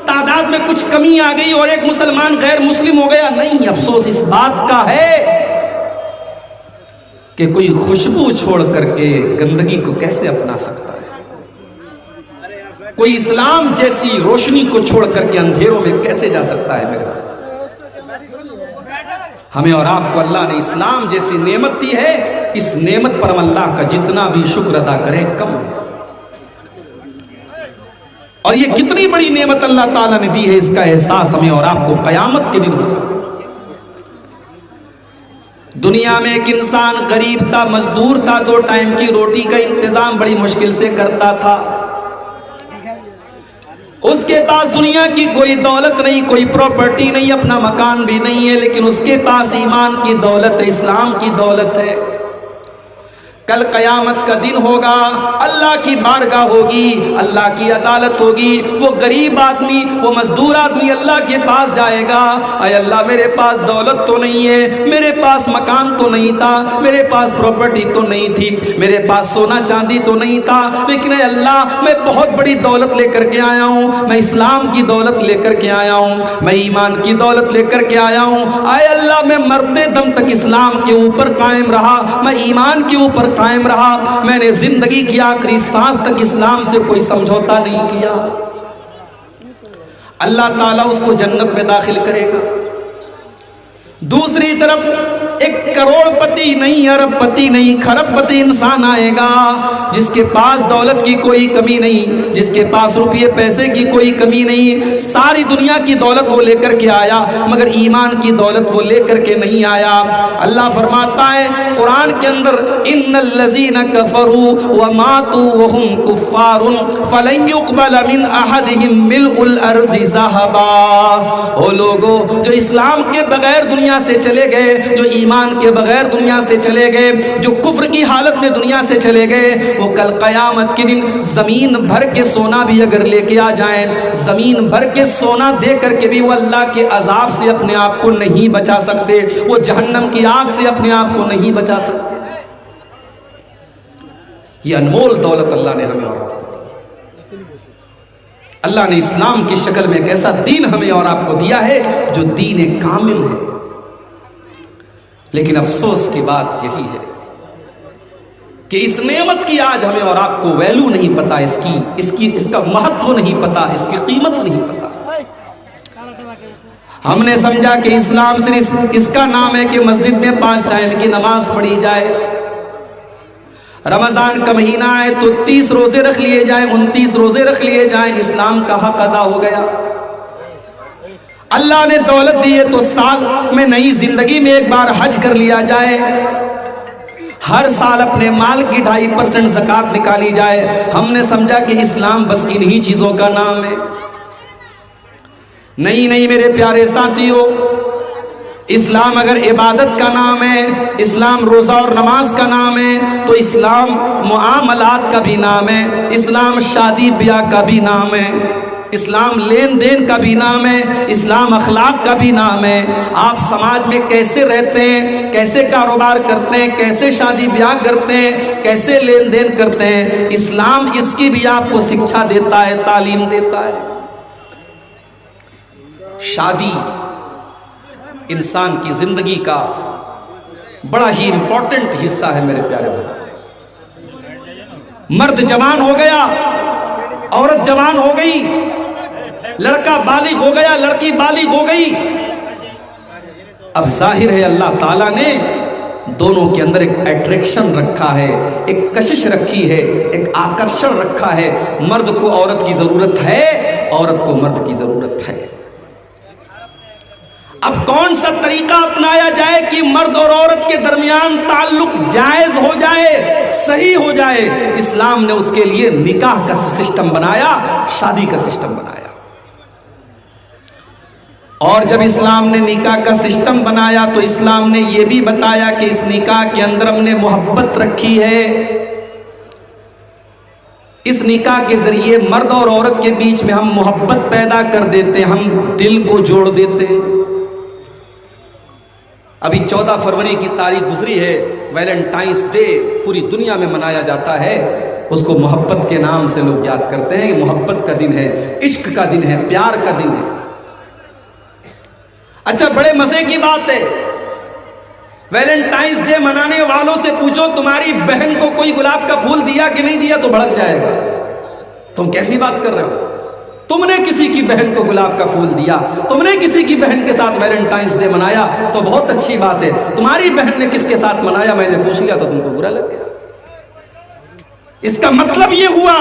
تعداد میں کچھ کمی آ گئی اور ایک مسلمان غیر مسلم ہو گیا، نہیں، افسوس اس بات کا ہے کہ کوئی خوشبو چھوڑ کر کے گندگی کو کیسے اپنا سکتا ہے، کوئی اسلام جیسی روشنی کو چھوڑ کر کے اندھیروں میں کیسے جا سکتا ہے۔ میرے بھائی، ہمیں اور آپ کو اللہ نے اسلام جیسی نعمت دی ہے، اس نعمت پر ہم اللہ کا جتنا بھی شکر ادا کریں کم ہے، اور یہ کتنی بڑی نعمت اللہ تعالیٰ نے دی ہے، اس کا احساس ہمیں اور آپ کو قیامت کے دن ہوگا۔ دنیا میں ایک انسان غریب تھا، مزدور تھا، 2 ٹائم کی روٹی کا انتظام بڑی مشکل سے کرتا تھا، اس کے پاس دنیا کی کوئی دولت نہیں، کوئی پراپرٹی نہیں، اپنا مکان بھی نہیں ہے، لیکن اس کے پاس ایمان کی دولت ہے، اسلام کی دولت ہے۔ کل قیامت کا دن ہوگا، اللہ کی بارگاہ ہوگی، اللہ کی عدالت ہوگی، وہ غریب آدمی، وہ مزدور آدمی اللہ کے پاس جائے گا، اے اللہ میرے پاس دولت تو نہیں ہے، میرے پاس مکان تو نہیں تھا، میرے پاس پراپرٹی تو نہیں تھی، میرے پاس سونا چاندی تو نہیں تھا، لیکن اے اللہ میں بہت بڑی دولت لے کر کے آیا ہوں، میں اسلام کی دولت لے کر کے آیا ہوں، میں ایمان کی دولت لے کر کے آیا ہوں، اے اللہ میں مرتے دم تک اسلام کے اوپر قائم رہا، میں ایمان کے اوپر قائم رہا، میں نے زندگی کی آخری سانس تک اسلام سے کوئی سمجھوتا نہیں کیا۔ اللہ تعالیٰ اس کو جنت میں داخل کرے گا۔ دوسری طرف ایک کروڑ پتی نہیں، ارب پتی نہیں، کھرب پتی انسان آئے گا، جس کے پاس دولت کی کوئی کمی نہیں، جس کے پاس روپیے پیسے کی کوئی کمی نہیں، ساری دنیا کی دولت وہ لے کر کے آیا مگر ایمان کی دولت وہ لے کر کے نہیں آیا۔ اللہ فرماتا ہے قرآن کے اندر، ان الذین کفروا وماتوا وهم کفار فلن يقبل من احدهم ملء الارض ذهبا۔ وہ لوگوں جو اسلام کے بغیر دنیا سے چلے گئے، جو ایمان کے بغیر دنیا سے چلے گئے، جو کفر کی حالت میں دنیا سے چلے گئے، وہ کل قیامت کے دن زمین بھر کے سونا بھی اگر لے کے آ جائیں، زمین بھر کے سونا دے کر کے بھی وہ اللہ کے عذاب سے اپنے آپ کو نہیں بچا سکتے، وہ جہنم کی آگ سے اپنے آپ کو نہیں بچا سکتے۔ یہ انمول دولت اللہ نے ہمیں اور آپ کو دی۔ اللہ نے اسلام کی شکل میں ایک ایسا دین ہمیں اور آپ کو دیا ہے جو دین کامل ہے، لیکن افسوس کی بات یہی ہے کہ اس نعمت کی آج ہمیں اور آپ کو ویلیو نہیں پتا، اس کا مہتو نہیں پتا، اس کی قیمت نہیں پتا۔ ہم نے سمجھا کہ اسلام صرف اس کا نام ہے کہ مسجد میں 5 ٹائم کی نماز پڑھی جائے، رمضان کا مہینہ ہے تو 30 روزے رکھ لیے جائیں، 29 روزے رکھ لیے جائیں، اسلام کا حق ادا ہو گیا۔ اللہ نے دولت دی ہے تو سال میں نئی زندگی میں ایک بار حج کر لیا جائے، ہر سال اپنے مال کی 2.5% زکوٰۃ نکالی جائے۔ ہم نے سمجھا کہ اسلام بس انہی چیزوں کا نام ہے۔ نہیں میرے پیارے ساتھیوں، اسلام اگر عبادت کا نام ہے، اسلام روزہ اور نماز کا نام ہے، تو اسلام معاملات کا بھی نام ہے، اسلام شادی بیاہ کا بھی نام ہے، اسلام لین دین کا بھی نام ہے، اسلام اخلاق کا بھی نام ہے۔ آپ سماج میں کیسے رہتے ہیں، کیسے کاروبار کرتے ہیں، کیسے شادی بیاہ کرتے ہیں، کیسے لین دین کرتے ہیں، اسلام اس کی بھی آپ کو شکشا دیتا ہے، تعلیم دیتا ہے۔ شادی انسان کی زندگی کا بڑا ہی امپورٹنٹ حصہ ہے میرے پیارے بھائی۔ مرد جوان ہو گیا، عورت جوان ہو گئی، لڑکا بالغ ہو گیا، لڑکی بالغ ہو گئی، اب ظاہر ہے اللہ تعالیٰ نے دونوں کے اندر ایک اٹریکشن رکھا ہے، ایک کشش رکھی ہے، ایک آکرشن رکھا ہے۔ مرد کو عورت کی ضرورت ہے، عورت کو مرد کی ضرورت ہے۔ اب کون سا طریقہ اپنایا جائے کہ مرد اور عورت کے درمیان تعلق جائز ہو جائے، صحیح ہو جائے؟ اسلام نے اس کے لیے نکاح کا سسٹم بنایا، شادی کا سسٹم بنایا۔ اور جب اسلام نے نکاح کا سسٹم بنایا تو اسلام نے یہ بھی بتایا کہ اس نکاح کے اندر ہم نے محبت رکھی ہے۔ اس نکاح کے ذریعے مرد اور عورت کے بیچ میں ہم محبت پیدا کر دیتے ہیں، ہم دل کو جوڑ دیتے ہیں۔ ابھی 14 فروری کی تاریخ گزری ہے، ویلنٹائنس ڈے پوری دنیا میں منایا جاتا ہے. اس کو محبت کے نام سے لوگ یاد کرتے ہیں. محبت کا دن ہے، عشق کا دن ہے، پیار کا دن ہے. اچھا، بڑے مزے کی بات ہے، ویلنٹائنس ڈے منانے والوں سے پوچھو تمہاری بہن کو کوئی گلاب کا پھول دیا کہ نہیں دیا تو بھڑک جائے گا. تم کیسی بات کر رہے ہو؟ تم نے کسی کی بہن کو گلاب کا پھول دیا، تم نے کسی کی بہن کے ساتھ ویلنٹائنس ڈے منایا تو بہت اچھی بات ہے. تمہاری بہن نے کس کے ساتھ منایا میں نے پوچھ لیا تو تم کو برا لگ گیا. اس کا مطلب یہ ہوا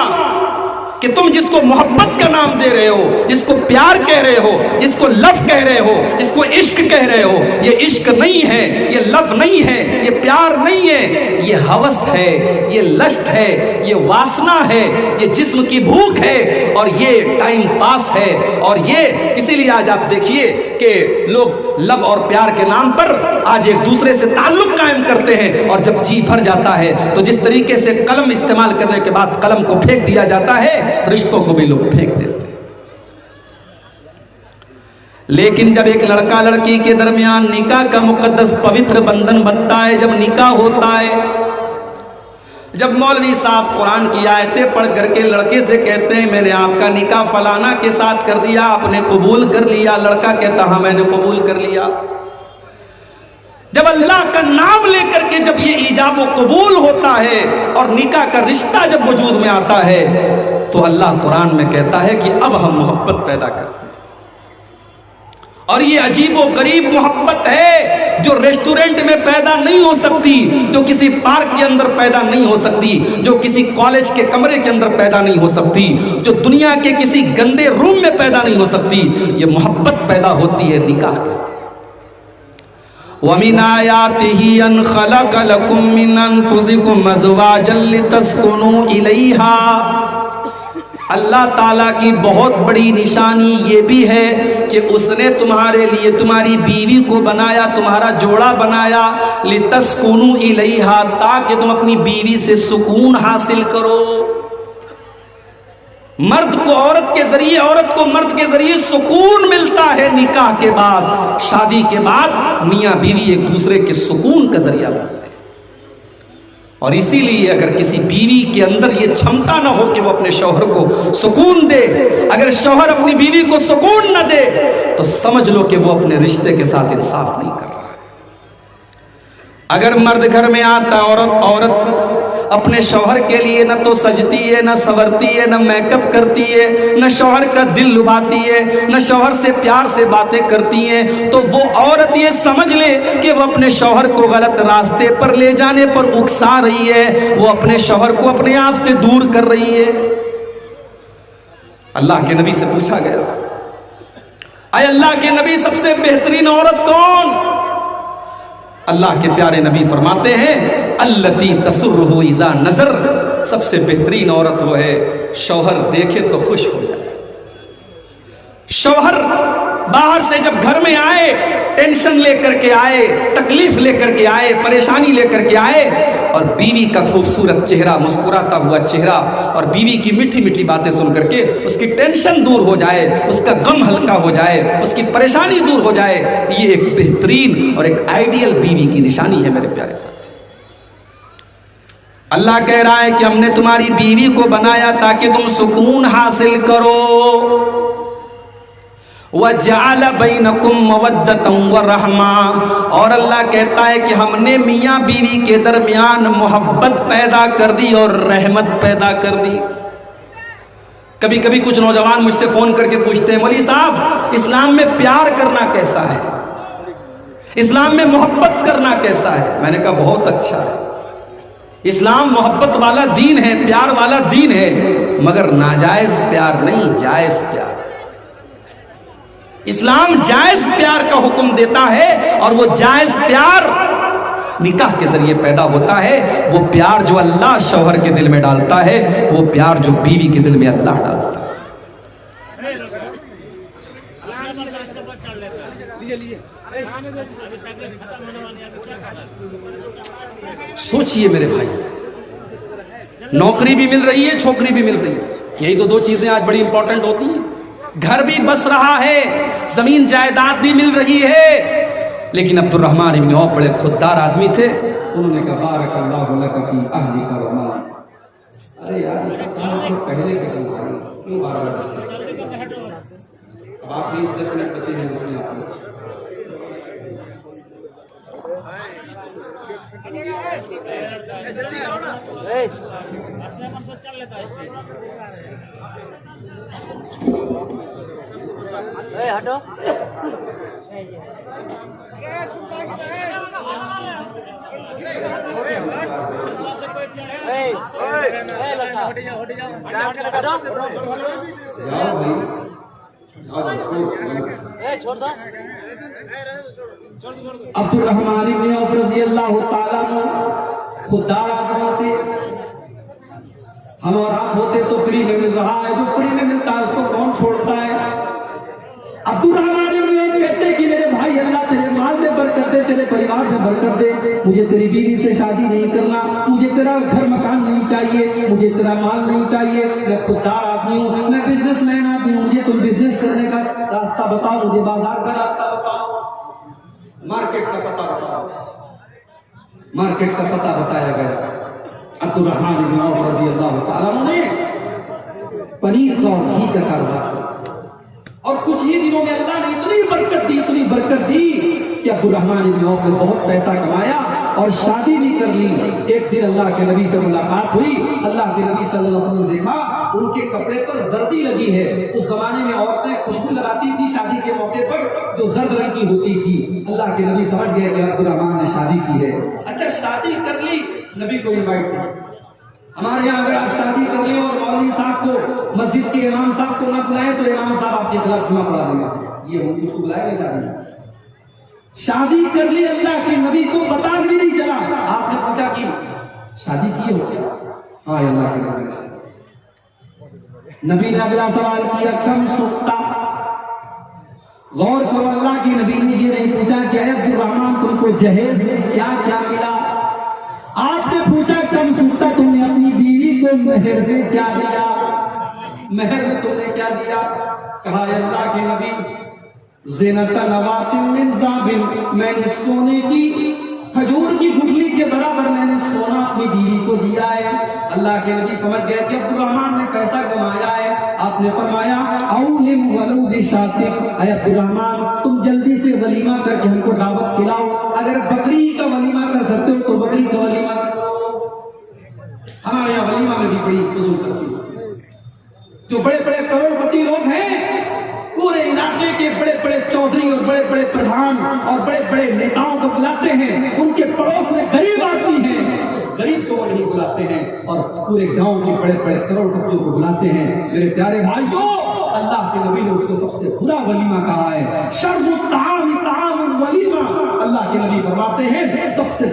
کہ تم جس کو محبت کا نام دے رہے ہو، جس کو پیار کہہ رہے ہو، جس کو لو کہہ رہے ہو، جس کو عشق کہہ رہے ہو، یہ عشق نہیں ہے، یہ لو نہیں ہے، یہ پیار نہیں ہے، یہ ہوس ہے، یہ لشٹ ہے، یہ واسنا ہے، یہ جسم کی بھوک ہے، اور یہ ٹائم پاس ہے. اور یہ اسی لیے آج آپ دیکھیے کہ لوگ لو اور پیار کے نام پر آج ایک دوسرے سے تعلق قائم کرتے ہیں، اور جب جی بھر جاتا ہے تو جس طریقے سے قلم استعمال کرنے کے بعد قلم کو پھینک دیا جاتا ہے، رشتوں کو بھی لوگ پھینک دیتے ہیں. لیکن جب ایک لڑکا لڑکی کے درمیان نکاح کا مقدس پوتر بندھن بنتا ہے، جب نکاح ہوتا ہے، جب مولوی صاحب قرآن کی آیتیں پڑھ کر کے لڑکے سے کہتے ہیں میں نے آپ کا نکاح فلانا کے ساتھ کر دیا، آپ نے قبول کر لیا، لڑکا کہتا ہاں میں نے قبول کر لیا. جب اللہ کا نام لے کر کے جب یہ ایجاب و قبول ہوتا ہے اور نکاح کا رشتہ جب وجود میں آتا ہے تو اللہ قرآن میں کہتا ہے کہ اب ہم محبت پیدا کرتے ہیں. اور یہ عجیب و غریب محبت ہے جو ریسٹورنٹ میں پیدا نہیں ہو سکتی، جو کسی پارک کے اندر پیدا نہیں ہو سکتی، جو کسی کالج کے کمرے کے اندر پیدا نہیں ہو سکتی، جو دنیا کے کسی گندے روم میں پیدا نہیں ہو سکتی. یہ محبت پیدا ہوتی ہے نکاح کے ساتھ. وَمِنْ آيَاتِهِ أَنْ خَلَقَ لَكُم مِّنْ أَنفُسِكُمْ أَزْوَاجًا لِتَسْكُنُوا إِلَيْهَا. اللہ تعالیٰ کی بہت بڑی نشانی یہ بھی ہے کہ اس نے تمہارے لیے تمہاری بیوی کو بنایا، تمہارا جوڑا بنایا، لِتَسْكُنُوا إِلَيْهَا، تاکہ تم اپنی بیوی سے سکون حاصل کرو. مرد کو عورت کے ذریعے، عورت کو مرد کے ذریعے سکون ملتا ہے. نکاح کے بعد، شادی کے بعد میاں بیوی ایک دوسرے کے سکون کا ذریعہ بنتے ہیں. اور اسی لیے اگر کسی بیوی کے اندر یہ چھمتا نہ ہو کہ وہ اپنے شوہر کو سکون دے، اگر شوہر اپنی بیوی کو سکون نہ دے تو سمجھ لو کہ وہ اپنے رشتے کے ساتھ انصاف نہیں کر رہا ہے. اگر مرد گھر میں آتا عورت اپنے شوہر کے لیے نہ تو سجتی ہے، نہ سورتی ہے، نہ میک اپ کرتی ہے، نہ شوہر کا دل لبھاتی ہے، نہ شوہر سے پیار سے باتیں کرتی ہیں، تو وہ عورت یہ سمجھ لے کہ وہ اپنے شوہر کو غلط راستے پر لے جانے پر اکسا رہی ہے، وہ اپنے شوہر کو اپنے آپ سے دور کر رہی ہے. اللہ کے نبی سے پوچھا گیا اے اللہ کے نبی سب سے بہترین عورت کون؟ اللہ کے پیارے نبی فرماتے ہیں التی تسرہ اذا نظر، سب سے بہترین عورت وہ ہے شوہر دیکھے تو خوش ہو جائے. شوہر باہر سے جب گھر میں آئے، ٹینشن لے کر کے آئے، تکلیف لے کر کے آئے، پریشانی لے کر کے آئے، اور بیوی کا خوبصورت چہرہ، مسکراتا ہوا چہرہ اور بیوی کی میٹھی میٹھی باتیں سن کر کے اس کی ٹینشن دور ہو جائے، اس کا غم ہلکا ہو جائے، اس کی پریشانی دور ہو جائے، یہ ایک بہترین اور ایک آئیڈیل بیوی کی نشانی ہے میرے پیارے ساتھی. اللہ کہہ رہا ہے کہ ہم نے تمہاری بیوی کو بنایا تاکہ تم سکون حاصل کرو. وَجَعَلَ بَيْنَكُمْ مَوَدَّةً وَرَحْمَةً، اور اللہ کہتا ہے کہ ہم نے میاں بیوی کے درمیان محبت پیدا کر دی اور رحمت پیدا کر دی. کبھی کبھی کچھ نوجوان مجھ سے فون کر کے پوچھتے ہیں مولوی صاحب اسلام میں پیار کرنا کیسا ہے، اسلام میں محبت کرنا کیسا ہے؟ میں نے کہا بہت اچھا ہے. اسلام محبت والا دین ہے، پیار والا دین ہے، مگر ناجائز پیار نہیں، جائز پیار. اسلام جائز پیار کا حکم دیتا ہے، اور وہ جائز پیار نکاح کے ذریعے پیدا ہوتا ہے. وہ پیار جو اللہ شوہر کے دل میں ڈالتا ہے، وہ پیار جو بیوی کے دل میں اللہ ڈالتا ہے. سوچئے میرے بھائی، نوکری بھی مل رہی ہے، چھوکری بھی مل رہی ہے، یہی تو دو چیزیں آج بڑی امپورٹنٹ ہوتی ہیں. گھر بھی بس رہا ہے، زمین جائیداد بھی مل رہی ہے، لیکن عبدالرحمن ابن عوف بڑے خوددار آدمی تھے. انہوں نے کہا بارک اللہ لک فی اہلک و مالک. ارے یار اس کو پہلے کہنا چاہیے, کیوں بار بار باقی 10 منٹ بچے ہیں اس میں آپ ہٹو. عبدالرحمن ابن عوف رضی اللہ تعالیٰ عنہ خوددار آدمی تھے. ہم اور آپ ہوتے تو فری میں مل رہا ہے, جو فری میں ملتا ہے اس کو کون چھوڑتا ہے. عبدالرحمن ابن عوف کہتے کہ میرے بھائی اللہ تیرے مال میں برکت دے, تیرے پریوار میں برکت دے, مجھے تیری بیوی سے شادی نہیں کرنا, مجھے تیرا گھر مکان نہیں چاہیے, مجھے تیرا مال نہیں چاہیے, میں خوددار آدمی ہوں, میں بزنس مین آدمی ہوں, مجھے تم بزنس کرنے کا راستہ بتاؤ, مجھے بازار کا راستہ بتاؤ, مارکیٹ کا پتہ بتاؤ. مارکیٹ کا پتہ بتایا گیا. عبدالرحمن ابن عوف رضی اللہ تعالیٰ عنہ نے پنیر کا اور گھی کا کاروبار کیا, اور کچھ ہی دنوں میں اللہ نے اتنی برکت دی کہ عبدالرحمن ابن عوف نے بہت پیسہ کمایا اور شادی بھی کر لی. ایک دن اللہ کے نبی سے ملاقات ہوئی. اللہ کے نبی صلی اللہ علیہ وسلم نے دیکھا ان کے کپڑے پر زردی لگی ہے. اس زمانے میں عورتیں خوشبو لگاتی تھی شادی کے موقع پر جو زرد رنگ کی ہوتی تھی. اللہ کے نبی سمجھ گئے کہ عبدالرحمن نے شادی کی ہے. اچھا شادی کر لی, نبی کو انوائٹ کیا. ہمارے یہاں اگر آپ شادی کر لیں اور مولوی صاحب کو, مسجد کے امام صاحب کو نہ بلائیں تو امام صاحب آپ کے خلاف جمعہ پڑھا دیں گے. یہ ہم کو بلائے گا شادی کر لی. اللہ کے نبی کو پتا بھی نہیں چلا. آپ نے پوچھا کہ شادی کی ہو کیا؟ ہاں اللہ کے نبی نے. نبی نے اگلا سوال کیا کم سکتا. غور کرو, اللہ کے نبی نے یہ نہیں پوچھا کہ اے عبدالرحمن تم کو جہیز میں کیا کیا ملا. آپ نے پوچھا کم سکتا تم نے اپنی بیوی کو مہر میں کیا دیا, مہر میں تم نے کیا دیا. کہا اللہ کے نبی زینت نوات من ذهب, میں نے سونے کی کھجور کی گٹھلی کے برابر میں نے سونا اپنی بیوی کو دیا ہے. اللہ کے نبی سمجھ گئے کہ عبدالرحمن نے پیسہ کمایا ہے. آپ نے فرمایا اولم ولو بشاۃ, اے عبدالرحمن تم جلدی سے ولیمہ کر کے ہم کو دعوت کھلاؤ. اگر بکری کا ولیمہ کر سکتے ہو تو بکری کا ولیمہ کرو. ہمارے یہاں ولیمہ میں بھی بڑی فضول کرتی ہے. جو بڑے بڑے کروڑ پتی لوگ ہیں, پورے علاقے کے بڑے بڑے چودھری اور بڑے بڑے پردھان اور بڑے بڑے نیتاؤں کو بلاتے ہیں. ان کے پڑوس میں غریب آدمی ہیں, اس غریب کو وہ نہیں بلاتے ہیں, اور پورے گاؤں کے بڑے بڑے کروڑ پتیوں کو بلاتے ہیں. میرے پیارے بھائیوں, اللہ کے نبی نے اس کو سب سے برا ولیمہ کہا ہے. شر الطعام طعام الولیمہ. اللہ کے نبی فرماتے ہیں سب سے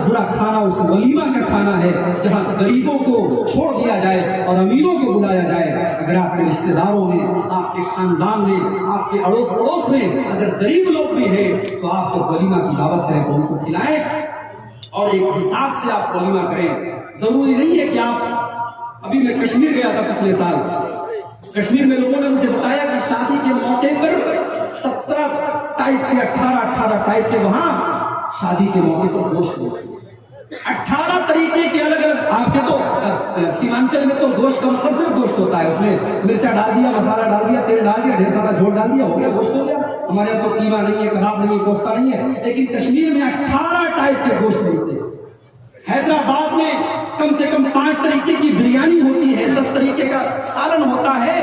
برا کھانا اس ولیمہ کا کھانا ہے جہاں غریبوں کو چھوڑ دیا جائے اور امیروں کو بلایا جائے. اگر آپ کے رشتہ داروں میں, آپ کے خاندان میں, آپ کے اڑوس پڑوس میں اگر غریب لوگ بھی ہیں تو آپ جب ولیمہ کی دعوت کریں تو ان کو کھلائیں اور ایک حساب سے آپ ولیمہ کریں. ضروری نہیں ہے کہ آپ, ابھی میں کشمیر گیا تھا پچھلے سال, کشمیر میں لوگوں نے مجھے بتایا کہ شادی کے موقع پر 17 ٹائپ کے 18 ٹائپ کے وہاں شادی کے موقع پر گوشت 18 طریقے کے الگ الگ. آپ کے تو سیمانچل میں تو گوشت کا مطلب صرف گوشت ہوتا ہے, اس میں مرچا ڈال دیا, مسالہ ڈال دیا, تیل ڈال دیا, ڈھیر سارا جھول ڈال دیا, ہو گیا گوشت ہو گیا. ہمارے یہاں تو قیمہ نہیں ہے, کباب نہیں ہے, کوفتہ نہیں ہے, لیکن کشمیر میں 18 ٹائپ کے گوشت ملتے ہیں. حیدرآباد میں کم سے کم 5 طریقے کی بریانی ہوتی ہے, 10 طریقے کا سالن ہوتا ہے.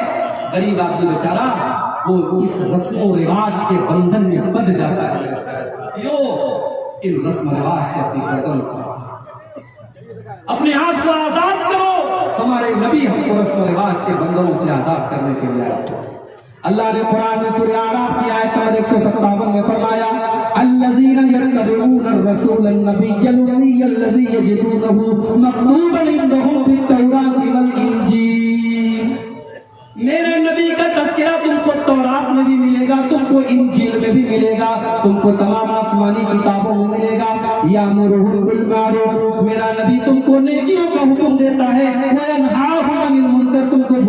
غریب آدمی بیچارہ وہ اس رسم و رواج کے بندھن میں بندھ جاتا ہے. ان رسم و رواج سے اپنی گردن اپنے آپ کو آزاد کرو. ہمارے نبی ہم کو رسم و رواج کے بندھنوں سے آزاد کرنے کے لیے آئے. اللہ نے قرآن میں سورہ اعراف کی آیت نمبر 157 میں فرمایا الذین یتبعون الرسول النبی الامی الذی یجدونہ مکتوبا عندہم فی التوراۃ والانجیل. میرے نبی کا تذکرہ تم کو تورات میں بھی ملے گا, تم کو انجیل میں بھی ملے گا, تم کو تمام آسمانی کتابوں میں ملے گا. یامرہم بالمعروف, میرا نبی تم کو نیکیوں کا حکم دیتا ہے, وینہاہم عن المنکر, تم کو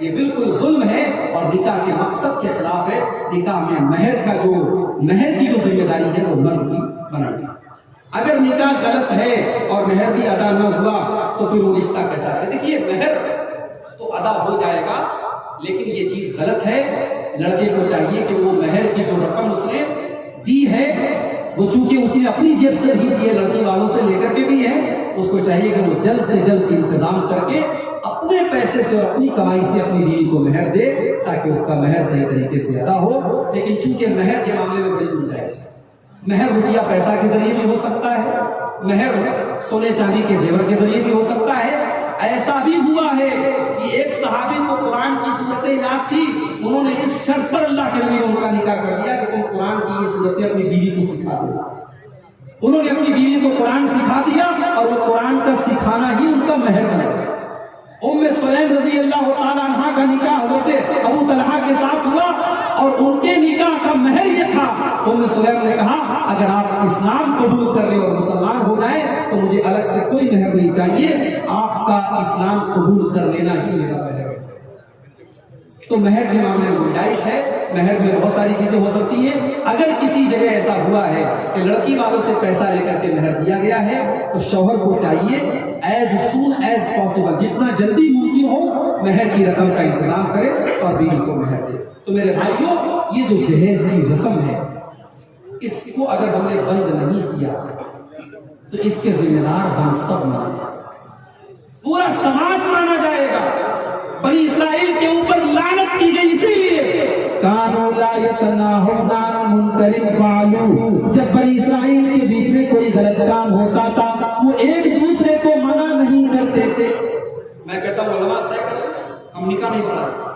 یہ بالکل ظلم ہے اور نکاح کے مقصد کے خلاف ہے. نکاح میں مہر کی جو ذمہ داری ہے وہ مرد کی بنانی. اگر نکاح غلط ہے اور مہر بھی ادا نہ ہوا تو پھر وہ رشتہ کیسا ہے؟ دیکھیے مہر تو ادا ہو جائے گا لیکن یہ چیز غلط ہے. لڑکے کو چاہیے کہ وہ مہر کی جو رقم اس نے دی ہے وہ چونکہ اس نے اپنی جیب سے ہی دی ہے, لڑکی والوں سے لے کر کے بھی ہے, اس کو چاہیے کہ وہ جلد سے جلد انتظام کر کے اپنے پیسے سے اور اپنی کمائی سے اپنی بیوی کو مہر دے تاکہ اس کا مہر صحیح طریقے سے ادا ہو. لیکن چونکہ مہر کے معاملے میں بڑی گنجائش ہے. مہر روپیہ پیسہ کے ذریعے بھی ہو سکتا ہے, مہر سونے چاندی کے زیور کے ذریعے بھی ہو سکتا ہے. ایسا بھی ہوا ہے کہ ایک صحابی کو قرآن کی صورتیں یاد تھی, انہوں نے اس شرط پر اللہ کے نبی نے ان کا نکاح کر دیا کہ تم قرآن کی یہ صورتیں اپنی بیوی کو سکھا دو. انہوں نے اپنی بیوی کو قرآن سکھا دیا اور وہ قرآن کا سکھانا ہی ان کا مہر بنا. ام سلیم رضی اللہ تعالیٰ عنہ کا نکاح حضرت ابو طلحہ کے ساتھ ہوا اور ان کے نکاح کا مہر یہ تھا. ام سلیم نے کہا اگر آپ اسلام قبول کر لیں اور مسلمان ہو جائیں تو مجھے الگ سے کوئی مہر نہیں چاہیے, آپ کا اسلام قبول کر لینا ہی میرا مہر ہے. تو مہر کے معاملے میں گنجائش ہے. مہر میں بہت ساری چیزیں ہو سکتی ہیں. اگر کسی جگہ ایسا ہوا ہے کہ لڑکی والوں سے پیسہ لے کر کے مہر دیا گیا ہے تو شوہر کو چاہیے ایز سون ایز پاسبل, جتنا جلدی ممکن ہو مہر کی رقم کا انتظام کرے اور بیوی کو مہر دے. تو میرے بھائیوں یہ جو جہیز کی رسم ہے اس کو اگر ہم نے بند نہیں کیا تو اس کے ذمہ دار ہم سب مانا جائے گا, پورا سماج مانا جائے گا. بنی اسرائیل کے اوپر لعنت کی گئی اسی لیے کانوا لا یتناہون عن منکر فعلوہ, جب بنی اسرائیل کے بیچ میں کوئی غلط کام ہوتا تھا وہ ایک دوسرے کو منع نہیں کرتے تھے. میں کہتا ہوں علماء طے کر لیں, ہم نکاح نہیں پڑھا,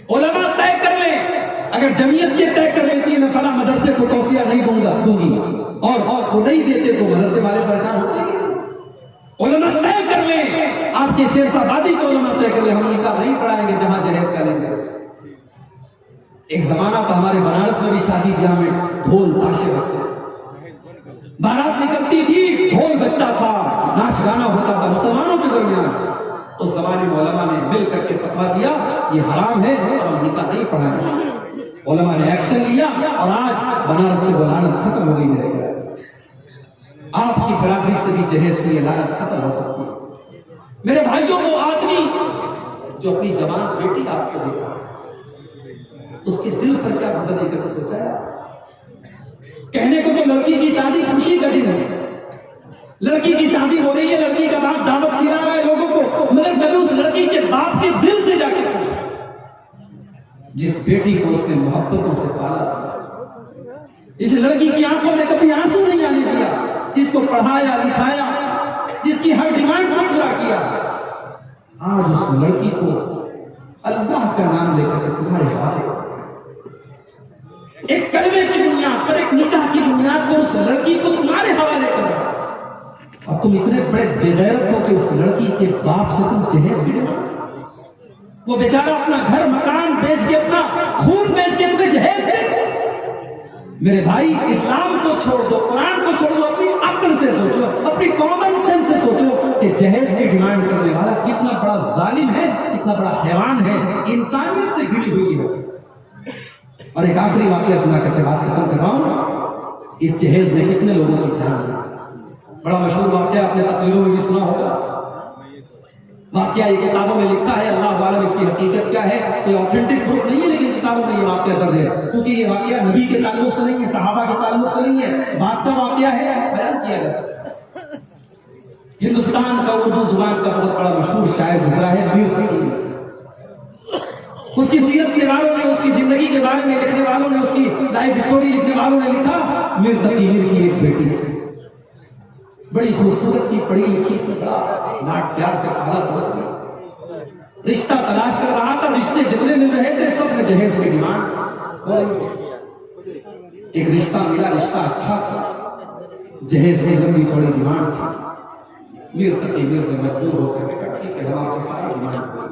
علماء طے کر لیں. اگر جمعیت یہ طے کر لیتی ہے میں فلاں مدرسے کو توسیع نہیں دوں گی اور وہ نہیں دیتے تو مدرسے والے پریشان ہوتے ہیں. علماء طے کر لیں, آپ کے شیخ آبادی کو علماء طے کر لیں ہم نکاح نہیں پڑھائیں گے جہاں جہیز کا لیں گے. ایک زمانہ تھا ہمارے بنارس میں بھی شادی بیاہ میں ڈھول تاشے بجتے تھے, بارات نکلتی تھی ڈھول بجتا تھا, ناچ گانا ہوتا تھا مسلمانوں کے درمیان. اس زمانے میں علماء نے مل کر کے فتویٰ دیا یہ حرام ہے اور ہم نکاح نہیں پڑھائیں گے. علماء نے ایکشن لیا اور آج بنارس سے وہ لعنت ختم ہو گئی. میرے خیال سے آپ کی برادری سے بھی جہیز کی لعنت ختم ہو سکتی ہے. میرے بھائیوں وہ آدمی جو اپنی جوان بیٹی آپ کو دیکھا اس کے دل پر کیا گزر نہیں کر سوچا ہے. کہنے کو تو لڑکی کی شادی خوشی کا دن ہے, لڑکی کی شادی ہو رہی ہے, لڑکی کا باپ دعوت کھلا رہا ہے لوگوں کو, مگر کبھی اس لڑکی کے باپ کے دل سے جا کے پوچھا جس بیٹی کو اس نے محبتوں سے پالا تھا, اس لڑکی کی آنکھوں میں کبھی آنسو نہیں آنے دیا, جس کو پڑھایا لکھایا, جس کی ہر ڈیمانڈ کو پورا کیا, آج اس لڑکی کو اللہ کا نام لے کر تمہارے حوالے ایک کلمے کی بنیاد پر, ایک نکاح کی بنیاد پر اس لڑکی کو تمہارے حوالے کر رہا ہے. اور تم اتنے بڑے بے غیرت ہو کہ اس لڑکی کے باپ سے تم جہیز بھی نہیں. وہ بیچارہ اپنا گھر مکان بیچ کے, اپنا خون بیچ کے تمہیں جہیز دے. میرے بھائی اسلام کو چھوڑ دو, قرآن کو چھوڑ دو, اپنی عقل سے سوچو, اپنی کامن سینس سے سوچو کہ جہیز کی ڈیمانڈ کرنے والا کتنا بڑا ظالم ہے, کتنا بڑا حیوان ہے, انسانیت سے گھڑی ہوئی ہے. اور ایک آخری واقعہ سنا کر کے بات ختم کر رہا ہوں. اس جہیز میں کتنے لوگوں کی جان ہے, بڑا مشہور واقعہ آپ نے تقریروں میں بھی سنا ہوگا. واقعہ یہ کتابوں میں لکھا ہے, اللہ عالم اس کی حقیقت کیا ہے, کوئی آتھینٹک پروف نہیں ہے لیکن کتابوں میں یہ واقعہ درج ہے. کیونکہ یہ واقعہ نبی کے تعلق سے نہیں ہے, صحابہ کے تعلق سے نہیں ہے, بات کا واقعہ ہے, بیان کیا جا سکتا ہے. ہندوستان کا اردو زبان کا بہت بڑا مشہور شاعر گزرا ہے میر تقی. اس کی سیرت کے والوں نے, اس کی زندگی کے بارے میں لکھنے والوں نے, اس کی لائف سٹوری لکھنے والوں نے لکھا میر تقی میر کی ایک بیٹی تھی, بڑی خوبصورت تھی, پڑھی لکھی تھی, لاڈ پیار سے پالا پوستی, رشتہ تلاش کر رہا تھا, رشتے جتنے مل رہے تھے سب میں جہیز کی ڈیمانڈ. ایک رشتہ ملا, رشتہ اچھا تھا, جہیز کی لمبی تھوڑی ڈیمانڈ تھی. میر تقی میر نے مجبور ہو کر اکٹھی کے ہوا کے ساری ڈیمانڈ,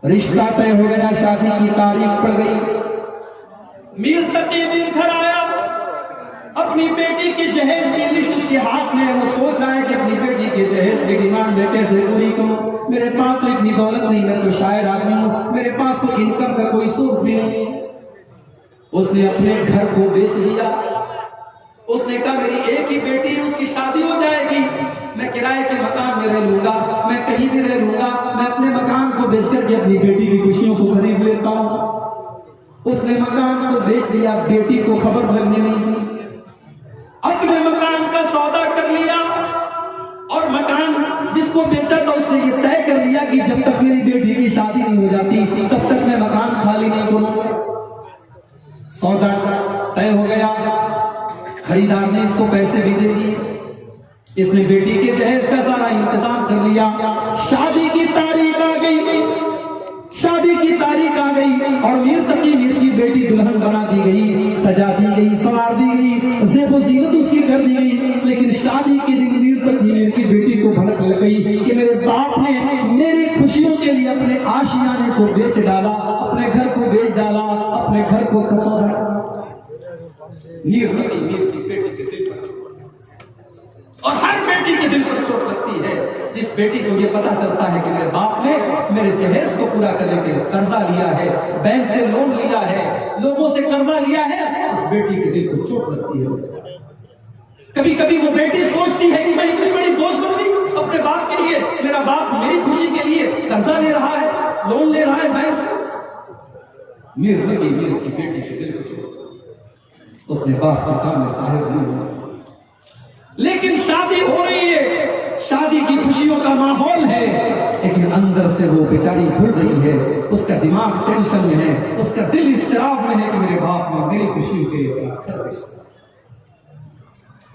رشتہ طے ہو گیا, شادی کی تاریخ پڑ گئی. میر تقی میر گھر آیا, اب اپنی بیٹی کے جہیز کی لسٹ اس کے ہاتھ میں ہے، وہ سوچ رہا ہے کہ اپنی بیٹی کے جہیز کی ڈیمانڈ میں کیسے پوری کروں، میرے پاس تو اتنی دولت نہیں، میں تو شاعر آدمی ہوں، میرے پاس تو انکم کا کوئی سورس بھی نہیں۔ اس نے اپنے گھر کو بیچ دیا، اس نے کہا میری ایک ہی بیٹی ہے، اس کی شادی ہو جائے گی، میں کرائے کے مکان میں رہ لوں گا، میں کہیں بھی رہ لوں گا، میں اپنے مکان کو بیچ کر کے اپنی بیٹی کی خوشیوں کو خرید لیتا ہوں۔ اس نے مکان کو بیچ دیا، بیٹی کو خبر لگنے نہیں دی، اپنے مکان کا سودا کر لیا، اور مکان جس کو بیچا تھا اس نے یہ طے کر لیا کہ جب تک میری بیٹی کی شادی نہیں ہو جاتی تب تک میں مکان خالی نہیں کروں گا۔ سودا طے ہو گیا، خریدار نے اس کو پیسے بھی دے دیے، اس نے بیٹی کے جہیز کا سارا انتظام کر لیا۔ شادی کی تاریخ آ گئی، شادی کی تاریخ آ گئی، اور میر تقی میر کی بیٹی دلہن بنا دی گئی، سجا دی گئی، سوار دی گئی، زیب و زینت اس کی کر دی گئی۔ لیکن شادی کے دن میر تقی میر کی بیٹی کو بھڑک لگ گئی کہ میرے باپ نے میری خوشیوں کے لیے اپنے آشیانے کو بیچ ڈالا، اپنے گھر کو بیچ ڈالا، اپنے گھر کو سودا۔ میر تقی میر کی بیٹی کے دل پر، اور ہر بیٹی کے دل پر چوٹ لگتی ہے جس بیٹی کو یہ پتا چلتا ہے کہ میرے باپ نے میرے جہیز کو پورا کرنے کے لیے قرضہ لیا ہے، بینک سے لون لیا ہے، لوگوں سے قرضہ لیا ہے، اس بیٹی کے دل کو چوٹ لگتی ہے۔ کبھی کبھی وہ بیٹی سوچتی ہے کہ میں اتنی بڑی بوجھ بن گئی اپنے باپ کے لیے، میرا باپ میری خوشی کے لیے قرضہ لے رہا ہے، لون لے رہا ہے بینک سے۔ میر تقی میر کی بیٹی کے دل کو چوٹ، اس نے باپ کے سامنے ظاہر نہیں ہوا، لیکن شادی ہو رہی ہے، شادی کی خوشیوں کا ماحول ہے، لیکن اندر سے وہ بیچاری گھل رہی ہے، اس کا دماغ ٹینشن میں ہے، اس کا دل اضطراب میں ہے کہ میرے باپ نے میری خوشیوں کے لیے کیا کر۔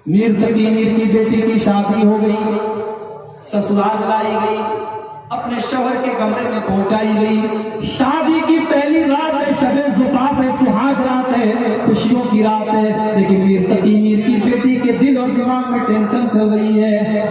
میر تقی میر کی بیٹی کی شادی ہو گئی، سسرال لائی گئی، اپنے شوہر کے کمرے میں پہنچائی گئی۔ شادی کی پہلی رات ہے، شب زفاف ہے، سہاگ رات ہے، خوشیوں کی رات ہے، لیکن میر تقی میر کی بیٹی کے دل اور دماغ میں ٹینشن چل رہی ہے۔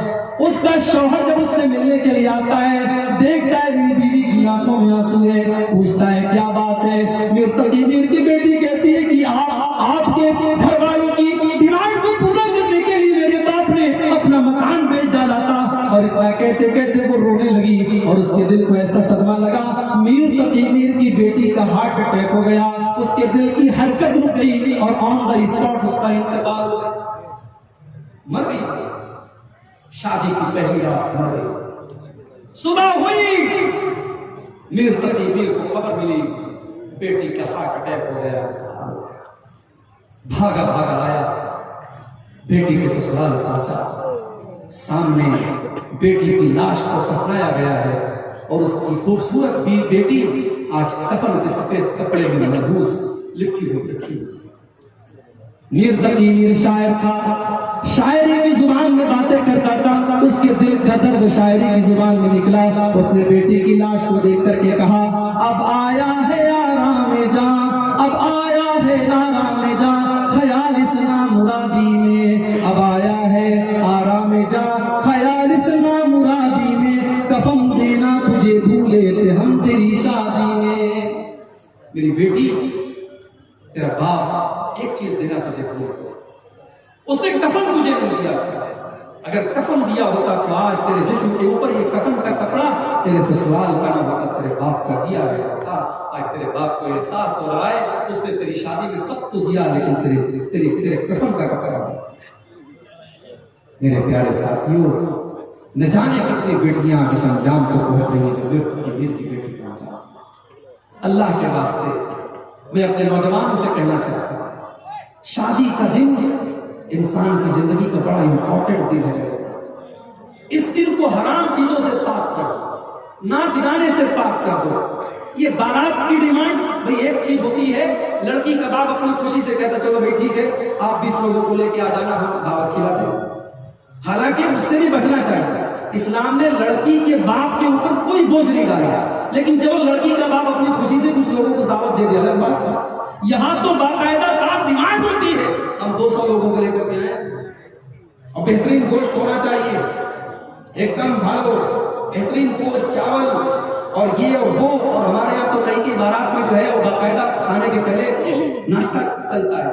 اس کا شوہر جب اس سے ملنے کے لیے آتا ہے، دیکھتا ہے میری بیوی کی آنکھوں میں آنسو ہے، پوچھتا ہے کیا بات ہے۔ میر تقی میر کی بیٹی کہتی ہے کہ آپ کے گھر والوں کی ڈیمانڈ کو پورا کرنے کے لیے میرے باپ نے اپنا مکان بیچ ڈالا تھا۔ اور اتنا کہتے کہتے وہ رونے لگی، اور اس کے دل کو ایسا صدمہ لگا، میر تقی میر کی بیٹی کا ہارٹ اٹیک ہو گیا، اس کے دل کی حرکت رک گئی، اور آن دا اسپاٹ اس کا انتقال ہو گیا، مر گئی۔ شادی کی پہلی رات مر گئی۔ صبح ہوئی، میر تقی میر کو خبر ملی بیٹی کا ہارٹ اٹیک ہو گیا، بھاگا بھاگا آیا، بیٹی کے سسرال پہنچا، سامنے بیٹی کی لاش کو دفنایا گیا ہے، اور اس کی خوبصورت بیٹی آج کفن کے سفید کپڑے میں محفوظ لپٹی ہوئی رکھی۔ میر تقی میر شاعر تھا، شاعری کی زبان میں باتیں کرتا تھا، اس کے دل کا درد شاعری کی زبان میں نکلا۔ اس نے بیٹی کی لاش کو دیکھ کر کے کہا، اب آیا ہے آرام جاں، اب آیا ہے آرام جاں، خیال اسنا مرادی میں، اب آیا ہے آرام جاں، خیال اسنا مرادی میں، کفن دینا تجھے بھولے تھے ہم تیری شادی میں۔ میری بیٹی، تیرا باپ ایک چیز دینا تجھے بھول گیا، اس نے کفن تجھے نہیں دیا، اگر کفن دیا ہوتا تو آج تیرے جسم کے اوپر یہ کفن کا کپڑا تیرے سسرال کا نہ ہوتا، تیرے باپ کا دیا گیا ہوتا۔ آج تیرے باپ کو احساس ہو رہا ہے، اس نے تیری شادی میں سب تو دیا، لیکن تیرے کفن کا کپڑا نہیں۔ میرے پیارے ساتھیوں، نہ جانے کتنی بیٹیاں جس انجام کو پہنچ رہی ہیں، جو میر تقی میر کی بیٹی پہنچا۔ اللہ کے واسطے میں اپنے نوجوانوں سے کہنا چاہتا ہوں، شادی کا دن انسان کی زندگی کا بڑا امپورٹنٹ دن ہے۔ اس دن کو حرام چیزوں سے پاک کر دو، ناچ گانے سے پاک کر دو۔ یہ بارات کی ڈیمانڈ بھئی ایک چیز ہوتی ہے، لڑکی کا باپ اپنی خوشی سے کہتا چلو بھائی ٹھیک ہے، آپ 20 لوگوں کو لے کے آ جانا، ہم دعوت کھلاتے ہیں۔ حالانکہ اس سے بھی بچنا چاہیے، اسلام نے لڑکی کے باپ کے اوپر کوئی بوجھ نہیں ڈالا، لیکن جب لڑکی کا باپ اپنی خوشی سے کچھ لوگوں کو دعوت دے دیا الگ بات ہے۔ یہاں تو باقاعدہ صاحب ڈیمانڈ ہوتی ہے، ہم 200 لوگوں کو لے کر کے آئے، اور بہترین گوشت ہونا چاہیے، ایک دم بھالو، بہترین گوشت، چاول اور یہ اور وہ، اور ہمارے یہاں تو کئی کی بارات میں جو ہے وہ باقاعدہ کھانے کے پہلے ناشتہ چلتا ہے،